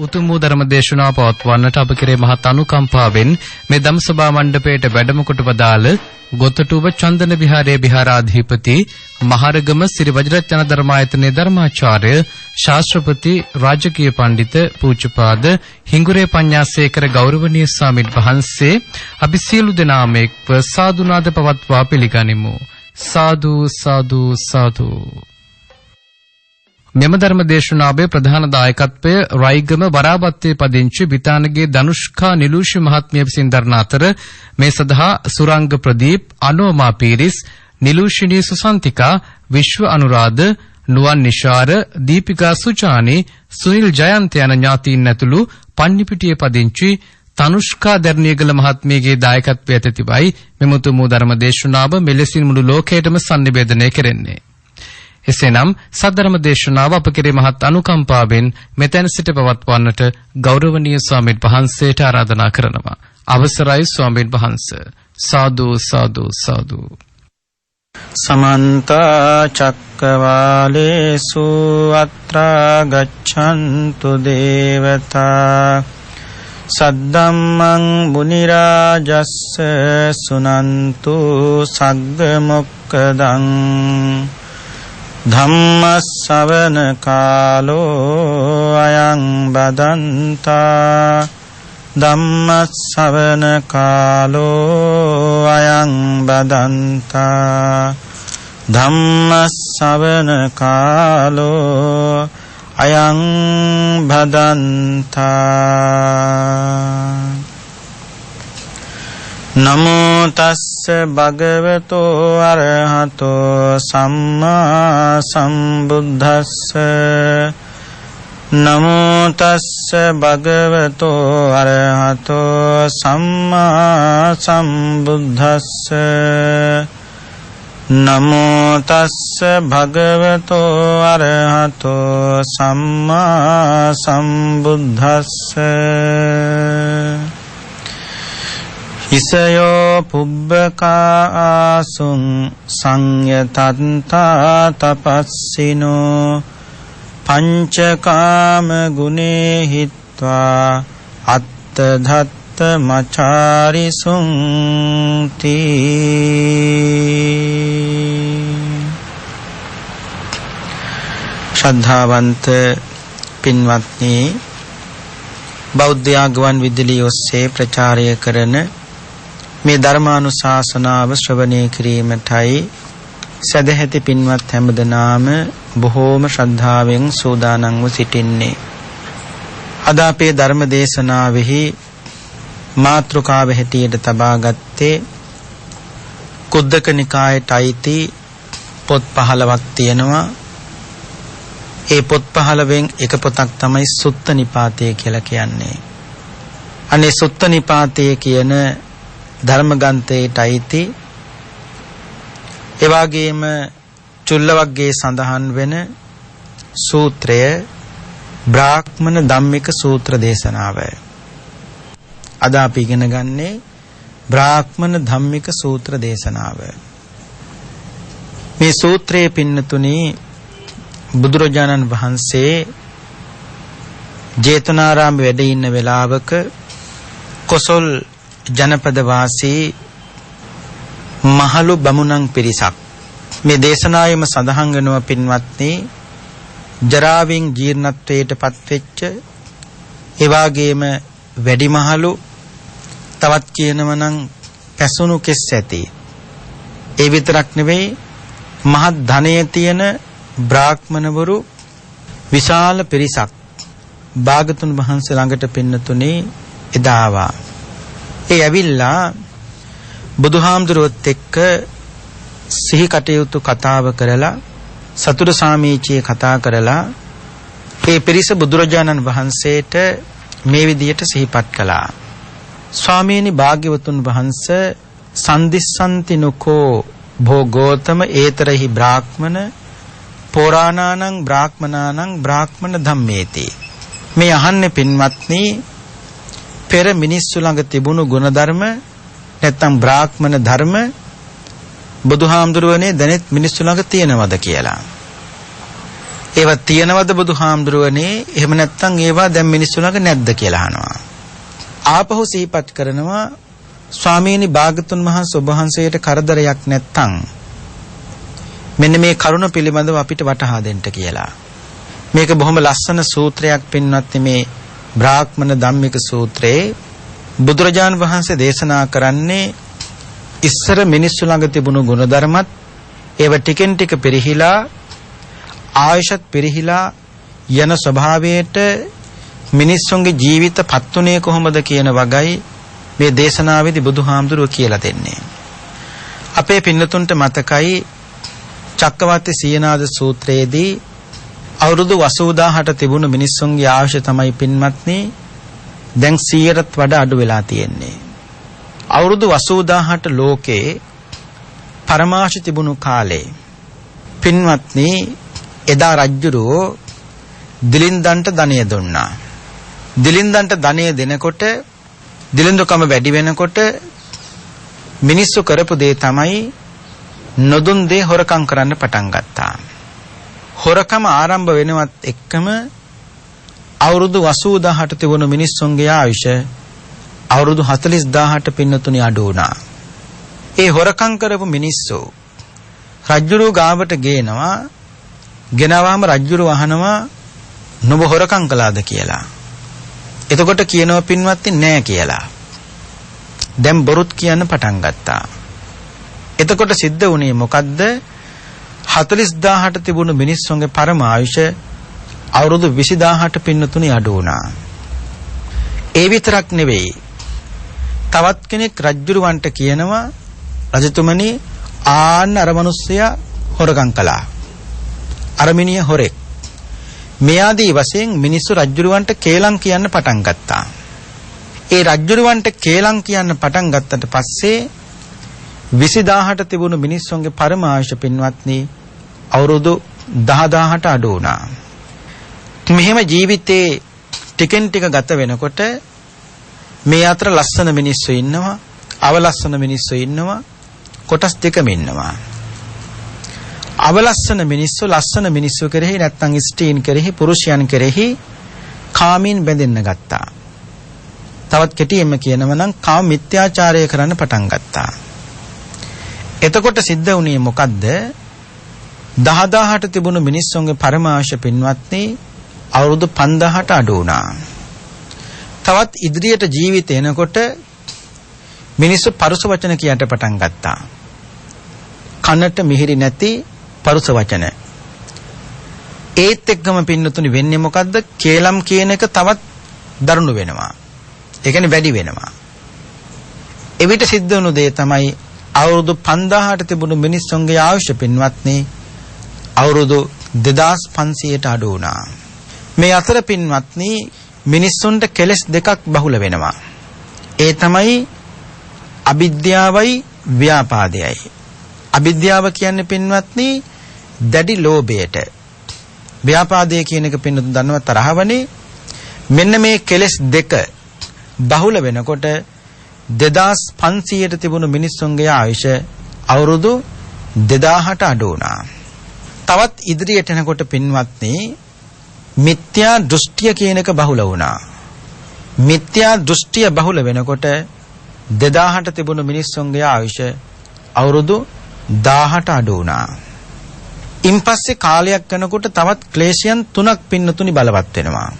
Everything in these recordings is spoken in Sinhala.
උතුම් වූ ධර්ම දේශනාව පවත්වන්නට අප කෙරේ මහත් අනුකම්පාවෙන් මේ ධම්සභා මණ්ඩපයට වැඩම කොට වදාළ ගොතටුව චන්දන විහාරයේ විහාරාධිපති මහරගම සිරි වජිරත්න ධර්මායතනයේ ධර්මාචාර්ය ශාස්ත්‍රපති රාජකීය පඬිත පූජ්‍යපාද හිඟුරේ පඤ්ඤාසේකර ගෞරවනීය ස්වාමීන් වහන්සේ අපි සියලු දෙනාම එක්ව සාදුනාද පවත්වා පිළිගනිමු. සාදු සාදු සාදු. මෙම ධර්ම දේශනාවේ ප්‍රධාන දායකත්වය රයිගම වරාබත්තේ පදිංචි විතානගේ ධනුෂ්කා නිලූෂි මහත්මිය විසින් දරන අතර මේ සඳහා සුරංග ප්‍රදීප්, අනෝමා පීරිස්, නිලූෂිනී සුසන්තිකා, විශ්ව අනුරාධ, නුවන් නිශාර, දීපිකා සුචානි, සුනිල් ජයන්ත යන ඥාතීන් ඇතුළු පන්නිපිටියේ පදිංචි තනුෂ්කා දර්ණියගල මහත්මියගේ දායකත්වය ඇතිවයි මෙම උතුම් ධර්ම දේශනාව මෙලෙසින් මුළු ලෝකයටම sannivedanaya කෙරෙන්නේ. එසේනම් සද්ධර්ම දේශනාව අප කෙරේ මහත් අනුකම්පාවෙන් මෙතැන සිට පවත්වන්නට ගෞරවනීය ස්වාමීන් වහන්සේට ආරාධනා කරනවා. අවසරයි ස්වාමීන් වහන්සේ. සාදු සාදු සාදු. සමන්ත චක්කවාලේසු අත්‍රා ගච්ඡන්තු දේවතා සද්දම්මං මුනි රාජස්ස සුනන්තු සග්ග මොක්ඛදං ධම්ම ශ්‍රවණ කාලෝ අයං බදන්තා ධම්ම ශ්‍රවණ කාලෝ අයං බදන්තා ධම්ම ශ්‍රවණ කාලෝ අයං බදන්තා. නමෝ තස්ස භගවතෝ අරහතෝ සම්මා සම්බුද්දස්ස නමෝ තස්ස භගවතෝ අරහතෝ සම්මා සම්බුද්දස්ස නමෝ තස්ස භගවතෝ අරහතෝ සම්මා සම්බුද්දස්ස ඉසයෝ පුබ්බකා ආසුං සංයතන්තා තපස්සිනෝ පංචකාම ගුණේ හිත්වා අත්තධත්ත මචාරිසුං තී. ශ්‍රද්ධාවන්ත පින්වත්නි, බෞද්ධ ආගමන් විදුලිය ඔස්සේ ප්‍රචාරය කරන මේ ධර්මානුශාසනාව ශ්‍රවණය කිරීමටයි සදැහැති පින්වත් හැමදෙනාම බොහෝම ශ්‍රද්ධාවෙන් සූදානම්ව සිටින්නේ. අද අපේ ධර්ම දේශනාවෙහි මාතෘකාව හැටියට තබාගත්තේ කුද්දක නිකායට අයිති පොත් 15ක් තියෙනවා. ඒ පොත් 15න් එක පොතක් තමයි සුත්ත නිපාතය කියලා කියන්නේ. අනේ සුත්ත නිපාතය කියන ධර්ම ග්‍රන්ථයට අයිති එවාගේම චුල්ලවග්ගයේ සඳහන් වෙන සූත්‍රය බ්‍රාහ්මණ ධම්මික සූත්‍ර දේශනාව. අද අපි ඉගෙන ගන්නේ බ්‍රාහ්මණ ධම්මික සූත්‍ර දේශනාව. මේ සූත්‍රයේ පින්නතුනි බුදුරජාණන් වහන්සේ ජේතවනාරාමයේ වැඩ ඉන්න වෙලාවක කොසල් ජනපද වාසී මහලු බමුණන් පිරිසක් මේ දේශනාවෙම සඳහන් වෙනවා පින්වත්නි. ජරාවෙන් ජීර්ණත්වයට පත්වෙච්ච ඒ වගේම වැඩිමහලු, තවත් කියනවා නම් පැසුණු කෙස් ඇති, ඒ විතරක් නෙවෙයි මහත් ධනය තියෙන බ්‍රාහ්මණවරු විශාල පිරිසක් භාගතුන් වහන්සේ ළඟට පින්නතුනේ එදා ආවා. ඒ ඇවිල්ලා බුදුහාමුදුරුවොත් එක්ක සිහි කටයුතු කතාව කරලා සතුරු සාමීචියේ කතා කරලා ඒ පිරිස බුදුරජාණන් වහන්සේට මේ විදියට සිහිපත් කළා. ස්වාමීනි භාග්‍යවතුන් වහන්සේ සම්දිස්සන්ති නුකෝ භෝගෝතම ඒතරහි බ්‍රාහ්මණ පෝරාණානං බ්‍රාහ්මනානං බ්‍රාහ්මණ ධම්මේති. මේ අහන්නේ පින්වත්නි, පෙර මිනිස්සු ළඟ තිබුණු ගුණධර්ම නැත්නම් බ්‍රාහ්මණ ධර්ම බුදුහාමුදුරුවනේ දැනෙත් මිනිස්සු ළඟ තියෙනවද කියලා. ඒවා තියනවද බුදුහාමුදුරුවනේ? එහෙම නැත්නම් ඒවා දැන් මිනිස්සු ළඟ නැද්ද කියලා අහනවා. ආපහු සිහිපත් කරනවා ස්වාමීනි භාගතුන් වහන්සේ ඔබ වහන්සේට කරදරයක් නැත්නම් මෙන්න මේ කරුණ පිළිබඳව අපිට වටහා දෙන්න කියලා. මේක බොහොම ලස්සන සූත්‍රයක් පින්වත්නි. මේ බ්‍රාහ්මණ ධම්මික සූත්‍රයේ බුදුරජාන් වහන්සේ දේශනා කරන්නේ ඉස්සර මිනිස්සු ළඟ තිබුණු ගුණධර්මත් ඒව ටිකෙන් ටික පිරිහිලා ආයශත් පිරිහිලා යන ස්වභාවයට මිනිස්සුන්ගේ ජීවිත පත්ුනේ කොහොමද කියන වගයි මේ දේශනාවේදී බුදුහාමුදුරුවෝ කියලා දෙන්නේ. අපේ පින්නතුන්ට මතකයි චක්කවර්ති සීනාද සූත්‍රයේදී අවුරුදු 80000ට තිබුණු මිනිස්සුන්ගේ ආයුෂ තමයි පින්වත්නි දැන් 100ටත් වඩා අඩු වෙලා තියෙන්නේ. අවුරුදු 80000ට ලෝකේ පරමාශ තිබුණු කාලේ පින්වත්නි එදා රජුරෝ දිලින්දන්ට ධනය දුන්නා. දිලින්දන්ට ධනය දෙනකොට දිලින්දුකම වැඩි වෙනකොට මිනිස්සු කරපු දේ තමයි නොදුන් දේ හොරකම් කරන්න පටන් ගත්තා. හොරකම ආරම්භ වෙනවත් එක්කම අවුරුදු 80000ට තිබුණු මිනිස්සුන්ගේ ආයුෂ අවුරුදු 40000ට පින්නතුණි අඩු වුණා. ඒ හොරකම් කරපු මිනිස්සු රජුරෝ ගාවට ගේනවා. ගෙනවාම රජුරෝ අහනවා නුඹ හොරකම් කළාද කියලා. එතකොට කියනවා පින්වත්නි නෑ කියලා. දැන් බොරුත් කියන්න පටන් ගත්තා. එතකොට සිද්ධ වුණේ මොකද්ද? 40000ට තිබුණු මිනිස්සුන්ගේ පරම ආයුෂ අවුරුදු 20000ට පින්නතුණි අඩු වුණා. ඒ විතරක් නෙවෙයි. තවත් කෙනෙක් රජුරවන්ට කියනවා රජතුමනි ආන්න අර මිනිස්සයා හොරකම් කළා. අරමිනිය හොරෙක්. මෙයාදී වශයෙන් මිනිස්සු රජුරවන්ට කේලම් කියන්න පටන් ගත්තා. ඒ රජුරවන්ට කේලම් කියන්න පටන් ගත්තට පස්සේ 20000ට තිබුණු මිනිස්සුන්ගේ පරම ආයුෂ පින්වත්නි අවුරුදු 10000ට අඩු වුණා. මෙහෙම ජීවිතේ ටිකෙන් ටික ගත වෙනකොට මේ අතර ලස්සන මිනිස්සු ඉන්නවා, අවලස්සන මිනිස්සු ඉන්නවා, කොටස් දෙකම ඉන්නවා. අවලස්සන මිනිස්සු ලස්සන මිනිස්සු කෙරෙහි නැත්නම් ස්ත්‍රීන් කෙරෙහි පුරුෂයන් කෙරෙහි කාමීන් බැඳෙන්න ගත්තා. තවත් කෙටියෙන්ම කියනවා නම් කාම මිත්‍යාචාරය කරන්න පටන් ගත්තා. එතකොට සිද්ධ වුණේ මොකද්ද? 10000ට තිබුණු මිනිස්සුන්ගේ පරමාශ පින්වත්නි අවුරුදු 5000ට අඩු වුණා. තවත් ඉදිරියට ජීවිතේ එනකොට මිනිස්සු පරුස වචන කියන්න පටන් ගත්තා. කනට මිහිරි නැති පරුස වචන. ඒත් එක්කම පින්නතුනි වෙන්නේ මොකද්ද? කේලම් කියන එක තවත් දරුණු වෙනවා. ඒ කියන්නේ වැඩි වෙනවා. එවිට සිද්ධ වුණු දේ තමයි අවුරුදු 5000ට තිබුණු මිනිස්සුන්ගේ ආයුෂ පින්වත්නි අවුරුදු 2500ට අඩු වුණා. මේ අතර පින්වත්නි මිනිස්සුන්ට කෙලෙස් දෙකක් බහුල වෙනවා. ඒ තමයි අවිද්‍යාවයි ව්‍යාපාදයයි. අවිද්‍යාව කියන්නේ පින්වත්නි දැඩි ලෝභයට. ව්‍යාපාදය කියන එක පින්වත්නි දන්නව තරහවනේ. මෙන්න මේ කෙලෙස් දෙක බහුල වෙනකොට 2500ට තිබුණු මිනිස්සුන්ගේ ආයුෂ අවුරුදු 2000ට අඩු වුණා. තවත් ඉදිරියට එනකොට පින්වත්නි මිත්‍යා දෘෂ්ටිය කියන එක බහුල වුණා. මිත්‍යා දෘෂ්ටිය බහුල වෙනකොට 2000ට තිබුණු මිනිස්සුන්ගේ ආයුෂ අවුරුදු 1000ට අඩු වුණා. ඉන්පස්සේ කාලයක් යනකොට තවත් ක්ලේශයන් තුනක් පින්නතුනි බලවත් වෙනවා.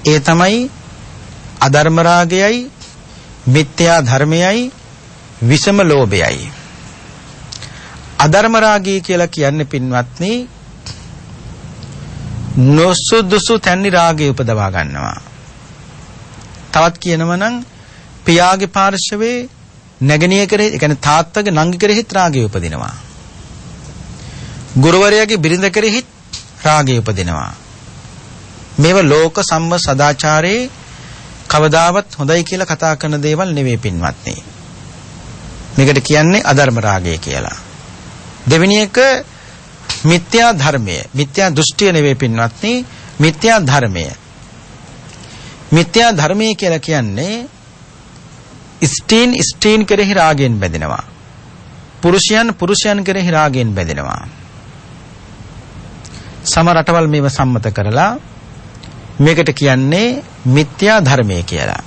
ඒ තමයි අධර්ම රාගයයි, මිත්‍යා ධර්මයයි, විෂම ලෝභයයි. අධර්ම රාගය කියලා කියන්නේ පින්වත්නි නොසුදුසු තැන්හි රාගය උපදවා ගන්නවා. තවත් කියනවා නම් පියාගේ පාර්ශවයේ නැගණිය කෙරෙහි, ඒ කියන්නේ තාත්තගේ නංගි කෙරෙහිත් රාගය උපදිනවා. ගුරුවරයාගේ බිරිඳ කෙරෙහිත් රාගය උපදිනවා. මේව ලෝක සම්ම සදාචාරයේ කවදාවත් හොඳයි කියලා කතා කරන දේවල් නෙවෙයි පින්වත්නි. මේකට කියන්නේ අධර්ම රාගය කියලා. දෙවෙනි එක මිත්‍යා ධර්මය. මිත්‍යා දෘෂ්ටිය නෙවෙයි පින්වත්නි, මිත්‍යා ධර්මය. මිත්‍යා ධර්මය කියලා කියන්නේ ස්ත්‍රීන් කෙරෙහි රාගයෙන් බැඳෙනවා. පුරුෂයන් කෙරෙහි රාගයෙන් බැඳෙනවා. සම රටවල් මේව සම්මත කරලා මේකට කියන්නේ මිත්‍යා ධර්මය කියලා.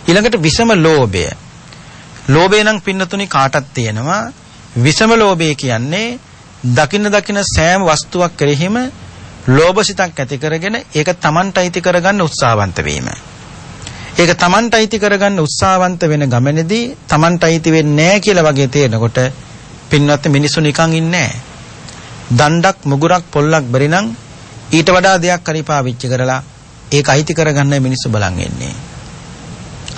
ඊළඟට විෂම ලෝභය. ලෝභය නම් පින්නතුනි කාටත් තියෙනවා. විෂම ලෝභය කියන්නේ දකින්න සෑම වස්තුවක් කෙරෙහිම ලෝභසිතක් ඇති කරගෙන ඒක Tamanට අයිති කරගන්න උත්සාහවන්ත වීම. ඒක Tamanට අයිති කරගන්න උත්සාහවන්ත වෙන ගමනේදී Tamanට අයිති වෙන්නේ නැහැ කියලා වගේ තේරෙනකොට පින්වත් මිනිස්සු නිකන් ඉන්නේ නැහැ. දණ්ඩක් මුගුරක් පොල්ලක් බැරි නම් ඊට වඩා දෙයක් හරි පාවිච්චි කරලා ඒක අයිති කරගන්න මිනිස්සු බලන් ඉන්නේ.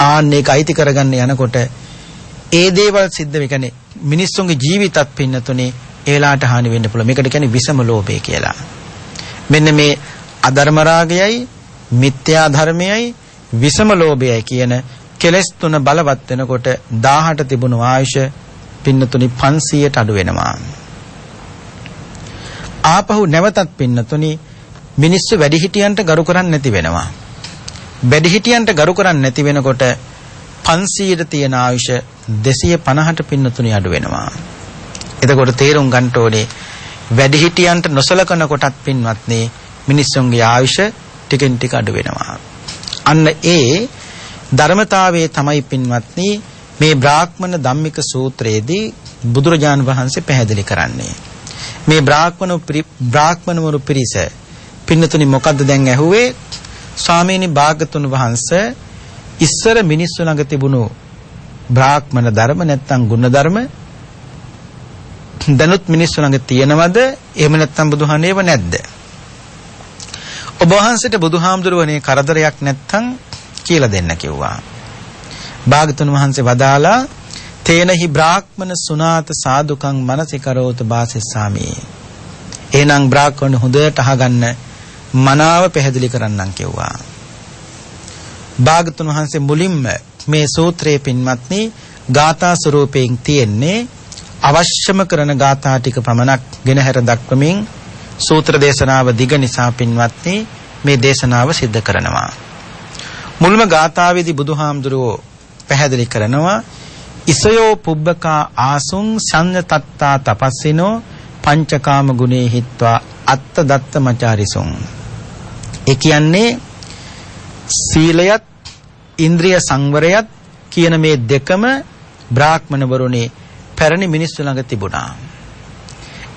ආන්න ඒක අයිති කරගන්න යනකොට ඒ දේවල් සිද්ධ වෙන්නේ මිනිස්සුන්ගේ ජීවිතත් පින්නතුනේ ඒලාට හානි වෙන්න පුළුවන්. මේකට කියන්නේ විෂම ලෝභය කියලා. මෙන්න මේ අධර්ම රාගයයි මිත්‍යා ධර්මයයි විෂම ලෝභයයි කියන කෙලෙස් තුන බලවත් වෙනකොට 1000ට තිබුණු ආයුෂ පින්නතුනි 500ට අඩු වෙනවා. ආපහු නැවතත් පින්නතුනි මිනිස්සු වැඩිහිටියන්ට ගරු කරන්නේ නැති වෙනවා. වැඩිහිටියන්ට ගරු කරන්නේ නැති වෙනකොට 500ට තියෙන ආයුෂ 250ට පින්නතුනි අඩු වෙනවා. එතකොට තේරුම් ගන්න ඕනේ වැඩිහිටියන්ට නොසලකන කොටත් පින්වත්නි මිනිස්සුන්ගේ ආයුෂ ටිකෙන් ටික අඩු වෙනවා. අන්න ඒ ධර්මතාවයේ තමයි පින්වත්නි මේ බ්‍රාහ්මණ ධම්මික සූත්‍රයේදී බුදුරජාන් වහන්සේ පැහැදිලි කරන්නේ. මේ බ්‍රාහ්මණවරු පිරිස පින්නතුනි මොකද්ද දැන් ඇහුවේ? ස්වාමීනි භාගතුන් වහන්සේ ඉස්සර මිනිස්සු ළඟ තිබුණු බ්‍රාහ්මණ ධර්ම නැත්තම් ගුණ ධර්ම දැනුත් මිනිස්සු ළඟ තියෙනවද? එහෙම නැත්තම් බුදුහානේව නැද්ද? ඔබ වහන්සේට බුදුහාමුදුරුවනේ කරදරයක් නැත්තම් කියලා දෙන්න කිව්වා. භාගතුන් වහන්සේ වදාලා තේනහි බ්‍රාහ්මණ සුනාත සාදුකං මනසිකරෝත බාසෙස්සාමි. එහෙනම් බ්‍රාහ්මණ හොඳට අහගන්න මනාව පැහැදිලි කරන්නම් කිව්වා. භාගතුන් වහන්සේ මුලින්ම මේ සූත්‍රයේ පින්වත්නි ගාථා ස්වරූපයෙන් තියෙන්නේ අවශ්‍යම කරන ගාථා ටික පමණක් ගෙනහැර දක්වමින් සූත්‍ර දේශනාව දිග නිසා පින්වත්නි මේ දේශනාව සිද්ධ කරනවා. මුල්ම ගාථාවේදී බුදුහාමුදුරුවෝ පැහැදිලි කරනවා ඉසයෝ පුබ්බකා ආසුං සංයතත්තා තපස්සිනෝ පංචකාම ගුණේ හිත්වා අත්ත දත්ත මචාරිසුං. ඒ කියන්නේ සීලයත් ඉන්ද්‍රිය සංවරයත් කියන මේ දෙකම බ්‍රාහ්මණවරුනේ පැරණි මිනිස්සු ළඟ තිබුණා.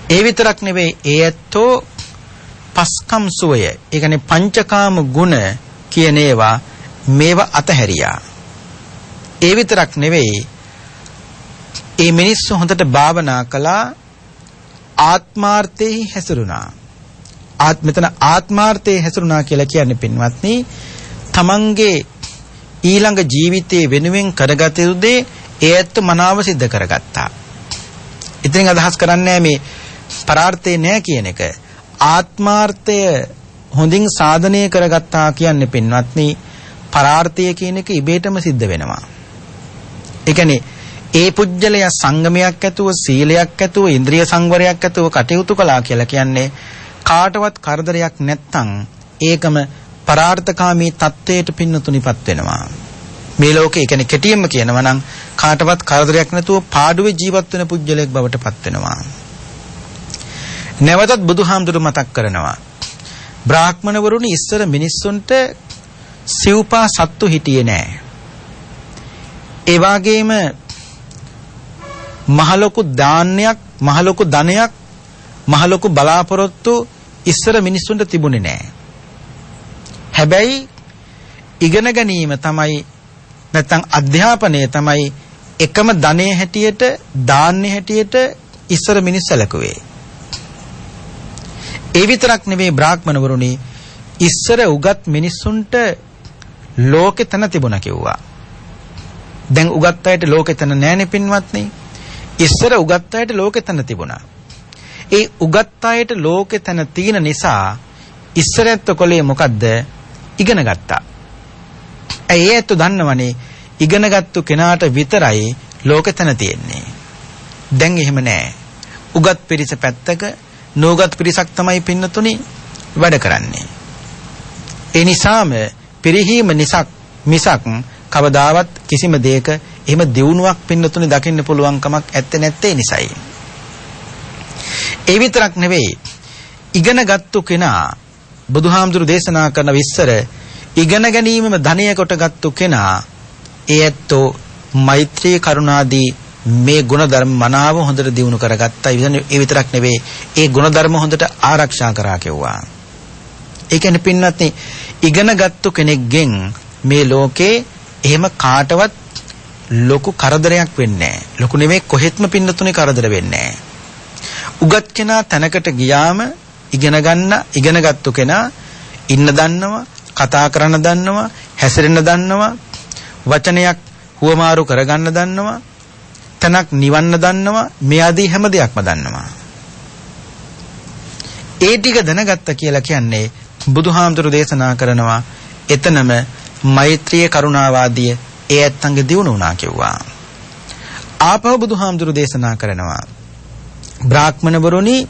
ඒ විතරක් නෙවෙයි ඒ ඇත්තෝ පස්කම් සුවය, ඒ කියන්නේ පංචකාම ගුණ කියන ඒවා මේවා අතහැරියා. ඒ විතරක් නෙවෙයි ඒ මිනිස්සු හොඳට භාවනා කළා, ආත්මාර්ථයේ හැසිරුණා. මෙතන ආත්මාර්ථයේ හැසිරුණා කියලා කියන්නේ පින්වත්නි තමන්ගේ ඊළඟ ජීවිතයේ වෙනුවෙන් කරගත යුතු දේ ඒ ඇත්ත මනාව සිද්ධ කරගත්තා. ඉතින් අදහස් කරන්නේ මේ පරාර්ථය නෑ කියන එක. ආත්මාර්ථය හොඳින් සාධනය කරගත්තා කියන්නේ පින්වත්නි පරාර්ථය කියන එක ඉබේටම සිද්ධ වෙනවා. ඒ කියන්නේ ඒ පුජ්‍යලයා සංගමයක් ඇතුව සීලයක් ඇතුව ඉන්ද්‍රිය සංවරයක් ඇතුව කටයුතු කළා කියලා කියන්නේ කාටවත් කරදරයක් නැත්තම් ඒකම පරාර්ථකාමී තත්වයට පින්නතුනිපත් වෙනවා. මේ ලෝකේ ඒ කියන්නේ කෙටියෙන්ම කියනවා නම් කාටවත් කරදරයක් නැතුව පාඩුවේ ජීවත් වෙන පුජ්‍යලයක් බවට පත් වෙනවා. නැවතත් බුදුහාමුදුරු මතක් කරනවා බ්‍රාහ්මණවරුනි ඉස්සර මිනිස්සුන්ට සිව්පා සත්තු හිටියේ නෑ. ඒ වගේම මහලොකු දානයක්, මහලොකු ධනයක්, මහලොකු බලාපොරොත්තු ඉස්සර මිනිස්සුන්ට තිබුණේ නෑ. හැබැයි ඉගෙන ගැනීම තමයි නැත්නම් අධ්‍යාපනය තමයි එකම ධනයේ හැටියට, දාන්නේ හැටියට ඉස්සර මිනිස්සු සැලකුවේ. ඒ විතරක් නෙවෙයි බ්‍රාහ්මණවරුනි ඉස්සර උගත් මිනිස්සුන්ට ලෝකෙ තන තිබුණා කිව්වා. දැන් උගත් අයට ලෝකෙ තන නැහැනේ පින්වත්නි. ඉස්සර උගත් අයට ලෝකෙ තන තිබුණා. ඒ උගත් අයට ලෝකෙ තන තියෙන නිසා ඉස්සරත් කොලේ මොකද්ද? ඉගෙන ගත්තා. ඒ ඇත්ත දන්නවනේ ඉගෙනගත්තු කෙනාට විතරයි ලෝකෙ තන තියෙන්නේ. දැන් එහෙම නැහැ. උගත් පිරිස පැත්තක නෝගත් පිරිසක් තමයි පින්නතුනි වැඩ කරන්නේ. ඒ නිසාම පිරිහීම මිසක් කවදාවත් කිසිම දෙයක එහෙම දියුණුවක් පින්නතුනි දකින්න පුළුවන් කමක් ඇත්තේ නැත්තේ නිසයි. ඒ විතරක් නෙවෙයි ඉගෙනගත්තු කෙනා බුදුහාමුදුරු දේශනා කරන විස්තර ඉගෙන ගැනීමම ධනය කොටගත්තු කෙනා ඒ ඇත්තෝ මෛත්‍රී කරුණාදී මේ ගුණධර්ම මනාව හොඳට දියුණු කරගත්තා. ඒ විතරක් නෙවෙයි ඒ ගුණධර්ම හොඳට ආරක්ෂා කරා කෙවුවා. ඒ කියන්නේ පින්වත්නි ඉගෙනගත්තු කෙනෙක්ගෙන් මේ ලෝකේ එහෙම කාටවත් ලොකු කරදරයක් වෙන්නේ නැහැ. ලොකු නෙමෙයි කොහෙත්ම පින්නතුනේ කරදර වෙන්නේ නැහැ. උගත් කෙනා තැනකට ගියාම ඉගෙනගත්තු කෙනා ඉන්න දන්නවා, කතා කරන්න දන්නවා, හැසිරෙන්න දන්නවා, වචනයක් හුවමාරු කරගන්න දන්නවා, තනක් නිවන්න දන්නවා, මේ ආදී හැම දෙයක්ම දන්නවා. ඒ ටික දැනගත්ත කියලා කියන්නේ බුදුහාමුදුරු දේශනා කරනවා එතනම මෛත්‍රිය කරුණාවාදී ඒ ඇත්තන්ගේ දියුණු වුණා කිව්වා. ආපහු බුදුහාමුදුරු දේශනා කරනවා බ්‍රාහ්මණවරුනි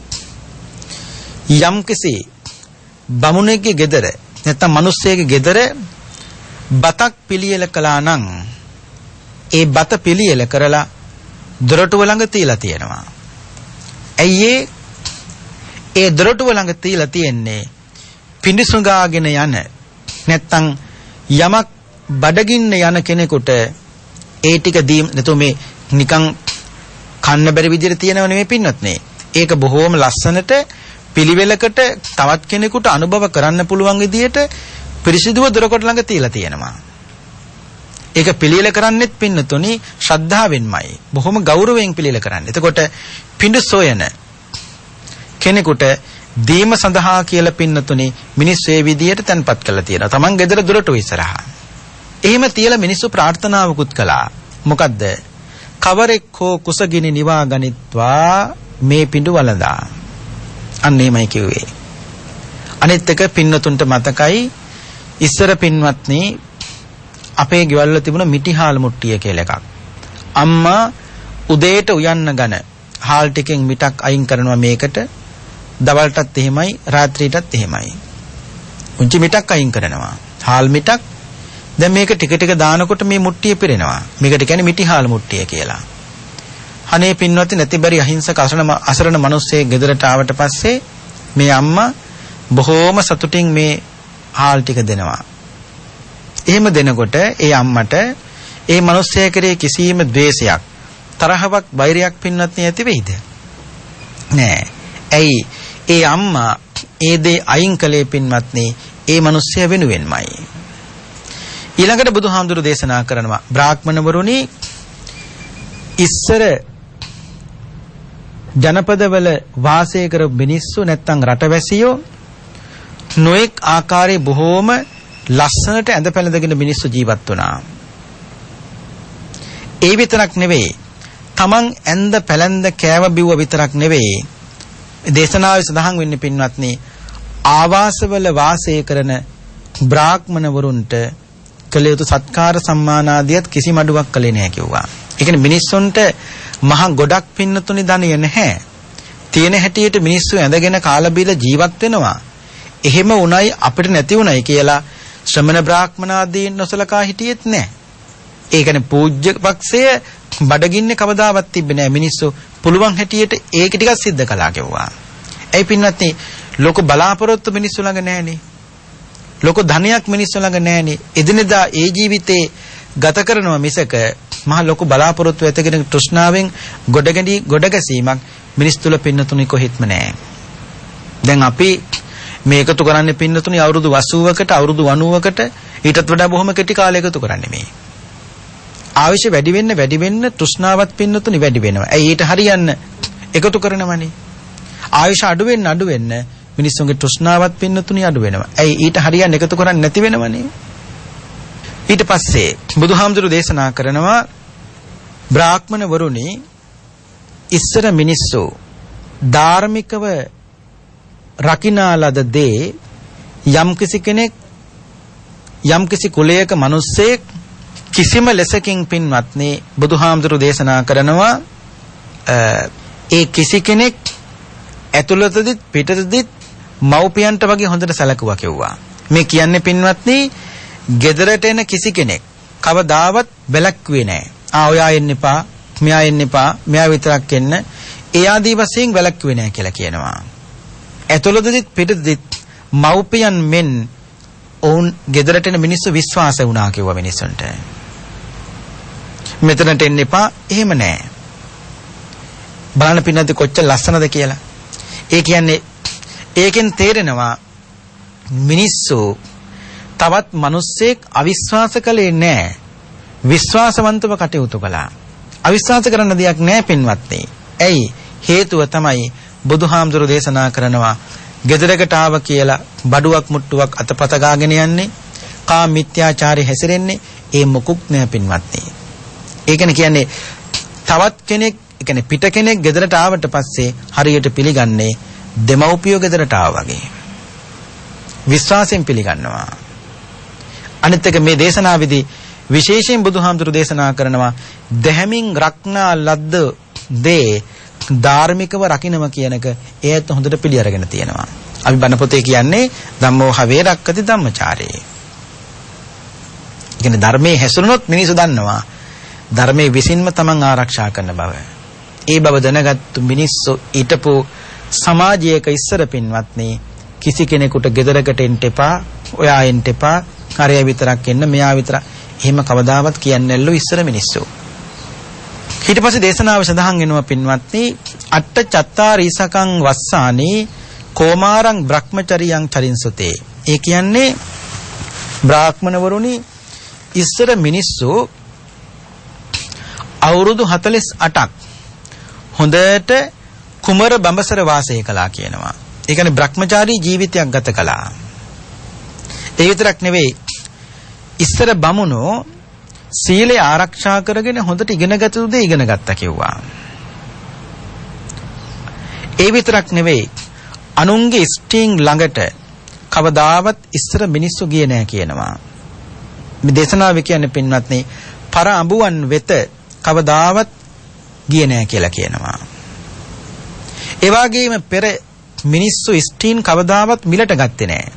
යම්කිසි බමුණෙක්ගේ ගෙදර නැත්නම් මිනිස්සෙගේ ගෙදර බතක් පිළියෙල කළා නම් ඒ බත පිළියෙල කරලා දොරටුව ළඟ තියලා තියෙනවා. ඇයි ඒ දොරටුව ළඟ තියලා තියෙන්නේ පිඬුසුඟාගෙන යන නැත්නම් යමක් බඩගින්න යන කෙනෙකුට ඒ ටික දී නැතු මේ නිකන් කන්න බැරි විදිහට තියෙනව නෙමෙයි පින්වත්නි. ඒක බොහෝම ලස්සනට පිළිවෙලකට තවත් කෙනෙකුට අනුභව කරන්න පුළුවන් විදිහට පිරිසිදුව දොරකඩ ළඟ තියලා තියෙනවා. ඒක පිළියෙල කරන්නෙත් පින්නතුනි ශ්‍රද්ධාවෙන්මයි. බොහොම ගෞරවයෙන් පිළියෙල කරන්නේ. එතකොට පිඬු සොයන කෙනෙකුට දීම සඳහා කියලා පින්නතුනි මිනිස්සු ඒ විදිහට තැන්පත් කරලා තියෙනවා. Taman ගෙදර දොරටුව ඉස්සරහා. එහෙම තියලා මිනිස්සු ප්‍රාර්ථනාවකුත් කළා. මොකද්ද? කවරෙක් හෝ කුසගිනි නිවා ගනිත්වා මේ පිඬු වළඳා. අන්න එහෙමයි කිව්වේ. අනිත් එක පින්නතුන්ට මතකයි ඉස්සර පින්වත්නි අපේ ගෙවල් වල තිබුණ මිටි හාල් මුට්ටිය කියලා එකක්. අම්මා උදේට උයන්න ගන හාල් ටිකෙන් මිටක් අයින් කරනවා මේකට. දවල්ටත් එහෙමයි රාත්‍රියටත් එහෙමයි. උන්චි මිටක් අයින් කරනවා. හාල් මිටක්. දැන් මේක ටික ටික දානකොට මේ මුට්ටිය පිරෙනවා. මේකට කියන්නේ මිටි හාල් මුට්ටිය කියලා. අනේ පින්වත්නි නැතිබරි අහිංසක අසරණ මිනිස්සේ ගෙදරට ආවට පස්සේ මේ අම්මා බොහෝම සතුටින් මේ හාල් ටික දෙනවා. එහෙම දෙනකොට ඒ අම්මට ඒ මිනිස්සයා කෙරේ කිසිම ද්වේෂයක්, තරහවක්, වෛරයක් පින්වත්නි ඇති වෙයිද? නෑ. ඇයි? ඒ අම්මා ඒ දේ අයින් කළේ පින්වත්නි ඒ මිනිස්සයා වෙනුවෙන්මයි. ඊළඟට බුදුහාමුදුරු දේශනා කරනවා බ්‍රාහ්මණවරුනි ඉස්සර ජනපදවල වාසය කරපු මිනිස්සු නැත්තම් රටවැසියෝ නොඑක් ආකාරයේ බොහෝම ලස්සනට ඇඳ පැළඳගෙන මිනිස්සු ජීවත් වුණා. ඒ විතරක් නෙවෙයි තමන් ඇඳ පැළඳ කෑව බිව්ව විතරක් නෙවෙයි දේශනාවේ සඳහන් වෙන්නේ පින්වත්නි ආවාසවල වාසය කරන බ්‍රාහ්මණවරුන්ට කළ යුතු සත්කාර සම්මානාදියත් කිසිම අඩුවක් කළේ නැහැ කිව්වා. ඒ කියන්නේ මිනිස්සුන්ට මහ ගොඩක් පින්නතුනි ධනිය නැහැ. තියෙන හැටියට මිනිස්සු ඇඳගෙන කාලා බීලා ජීවත් වෙනවා. එහෙම උණයි අපිට නැති උණයි කියලා ශ්‍රමණ බ්‍රාහ්මනාදීන් නොසලකා හිටියෙත් නැහැ. ඒ කියන්නේ පූජ්‍ය පක්ෂය බඩගින්නේ කවදාවත් තිබ්බේ නැහැ. මිනිස්සු පුළුවන් හැටියට ඒක ටිකක් සිද්ධ කළා කිව්වා. ඒ පින්නත්නි ලොකු බලාපොරොත්තු මිනිස්සු ළඟ නැහැනේ. ලොකු ධනයක් මිනිස්සු ළඟ නැහැනේ. එදිනෙදා ඒ ජීවිතේ ගත කරනවා මිසක මහ ලොකු බලාපොරොත්තු ඇතිගෙන තෘෂ්ණාවෙන් ගොඩගැසීමක් මිනිස් තුල පින්නතුනි කොහෙත්ම නැහැ. දැන් අපි මේ එකතු කරන්නේ පින්නතුනි අවුරුදු 80කට අවුරුදු 90කට ඊටත් වඩා බොහොම කෙටි කාලයක එකතු කරන්නේ මේ. ආවිෂ වැඩි වෙන්න තෘෂ්ණාවත් පින්නතුනි වැඩි වෙනවා. ඇයි ඊට හරියන්න එකතු කරනවනේ. ආවිෂ අඩු වෙන්න මිනිස්සුන්ගේ තෘෂ්ණාවත් පින්නතුනි අඩු වෙනවා. ඇයි ඊට හරියන්න එකතු කරන්නේ නැති වෙනවනේ. ඊට පස්සේ බුදුහාමුදුරු දේශනා කරනවා බ්‍රාහ්මණ වරුනි ඉස්සර මිනිස්සු ධාර්මිකව රකින්නා ලද දේ යම්කිසි කෙනෙක් යම්කිසි කුලයක මිනිස්සෙක් කිසිම ලෙසකින් පින්වත්නි බුදුහාමුදුරු දේශනා කරනවා ඒ කිසි කෙනෙක් ඇතුළතදිත් පිටතදිත් මව්පියන්ට වගේ හොඳට සැලකුවා කිව්වා. මේ කියන්නේ පින්වත්නි ගෙදරට එන කිසි කෙනෙක් කවදාවත් වැළැක්ුවේ නැහැ. ඔයා එන්න එපා, මෙයා එන්න එපා, මෙයා විතරක් එන්න. ඒ ආදී වශයෙන් වැළැක්ුවේ නැහැ කියලා කියනවා. ඇතුළතදිත් පිටතදිත් මව්පියන් මෙන් ඔවුන් ගෙදරට එන මිනිස්සු විශ්වාස වුණා කිව්වා මිනිස්සුන්ට. මෙතනට එන්න එපා එහෙම නෑ. බලන්න පින්නත් කොච්චර ලස්සනද කියලා. ඒ කියන්නේ ඒකෙන් තේරෙනවා මිනිස්සු තවත් මිනිස්සෙක් අවිශ්වාස කළේ නෑ. විශ්වාසවන්තව කටයුතු කළා. අවිශ්වාස කරන්න දෙයක් නෑ පින්වත්නි. ඇයි? හේතුව තමයි බුදුහාමුදුරු දේශනා කරනවා ගෙදරකට ආව කියලා බඩුවක් මුට්ටුවක් අතපත ගාගෙන යන්නේ කාම මිත්‍යාචාරය හැසිරෙන්නේ ඒ මොකුත් නෑ පින්වත්නි. ඒකනේ කියන්නේ තවත් කෙනෙක්, ඒ කියන්නේ පිට කෙනෙක් ගෙදරට ආවට පස්සේ හරියට පිළිගන්නේ දෙමව්පියෝ ගෙදරට ආවා වගේ. විශ්වාසයෙන් පිළිගන්නවා. අනිත් එක මේ දේශනාවේදී විශේෂයෙන් බුදුහාමුදුරු දේශනා කරනවා දැහැමින් රක්නා ලද්ද දේ ධාර්මිකව රකින්නම කියනක ඒත් හොඳට පිළි අරගෙන තියෙනවා. අපි බණ පොතේ කියන්නේ ධම්මෝ හවේ රක්කති ධම්මචාරේ. කියන්නේ ධර්මයේ හැසිරුණොත් මිනිස්සු දන්නවා ධර්මයේ විසින්ම තමන් ආරක්ෂා කරන බව. ඒ බව දැනගත්තු මිනිස්සු ඊටපු සමාජයක ඉස්සර පින්වත්නි කිසි කෙනෙකුට ගෙදරකට එන්න එපා, ඔයා එන්න එපා, හරිය විතරක් එන්න, මෙයා විතරක් එහෙම කවදාවත් කියන්නේ නැල්ලු ඉස්සර මිනිස්සු. ඊට පස්සේ දේශනාව සඳහන් වෙනවා පින්වත්නි අට්ඨ චත්තාරීසකං වස්සානි කෝමාරං බ්‍රහ්මචරියං චරින්සතේ. ඒ කියන්නේ බ්‍රාහ්මණවරුනි ඉස්සර මිනිස්සු අවුරුදු 48ක් හොඳට කුමර බඹසර වාසය කළා කියනවා. ඒ කියන්නේ බ්‍රහ්මචාරී ජීවිතයක් ගත කළා. ඒ විතරක් නෙවෙයි ඉස්සර බමුණෝ සීලය ආරක්ෂා කරගෙන හොඳට ඉගෙනගත යුතු දේ ඉගෙන ගත්තා කිව්වා. ඒ විතරක් නෙවෙයි අනුන්ගේ ස්ටීන් ළඟට කවදාවත් ඉස්සර මිනිස්සු ගියේ නැහැ කියනවා. මේ දේශනාවේ කියන්නේ පින්වත්නි පර අඹුවන් වෙත කවදාවත් ගියේ නැහැ කියලා කියනවා. ඒ වගේම පෙර මිනිස්සු ස්ටීන් කවදාවත් මිලට ගත්තේ නැහැ.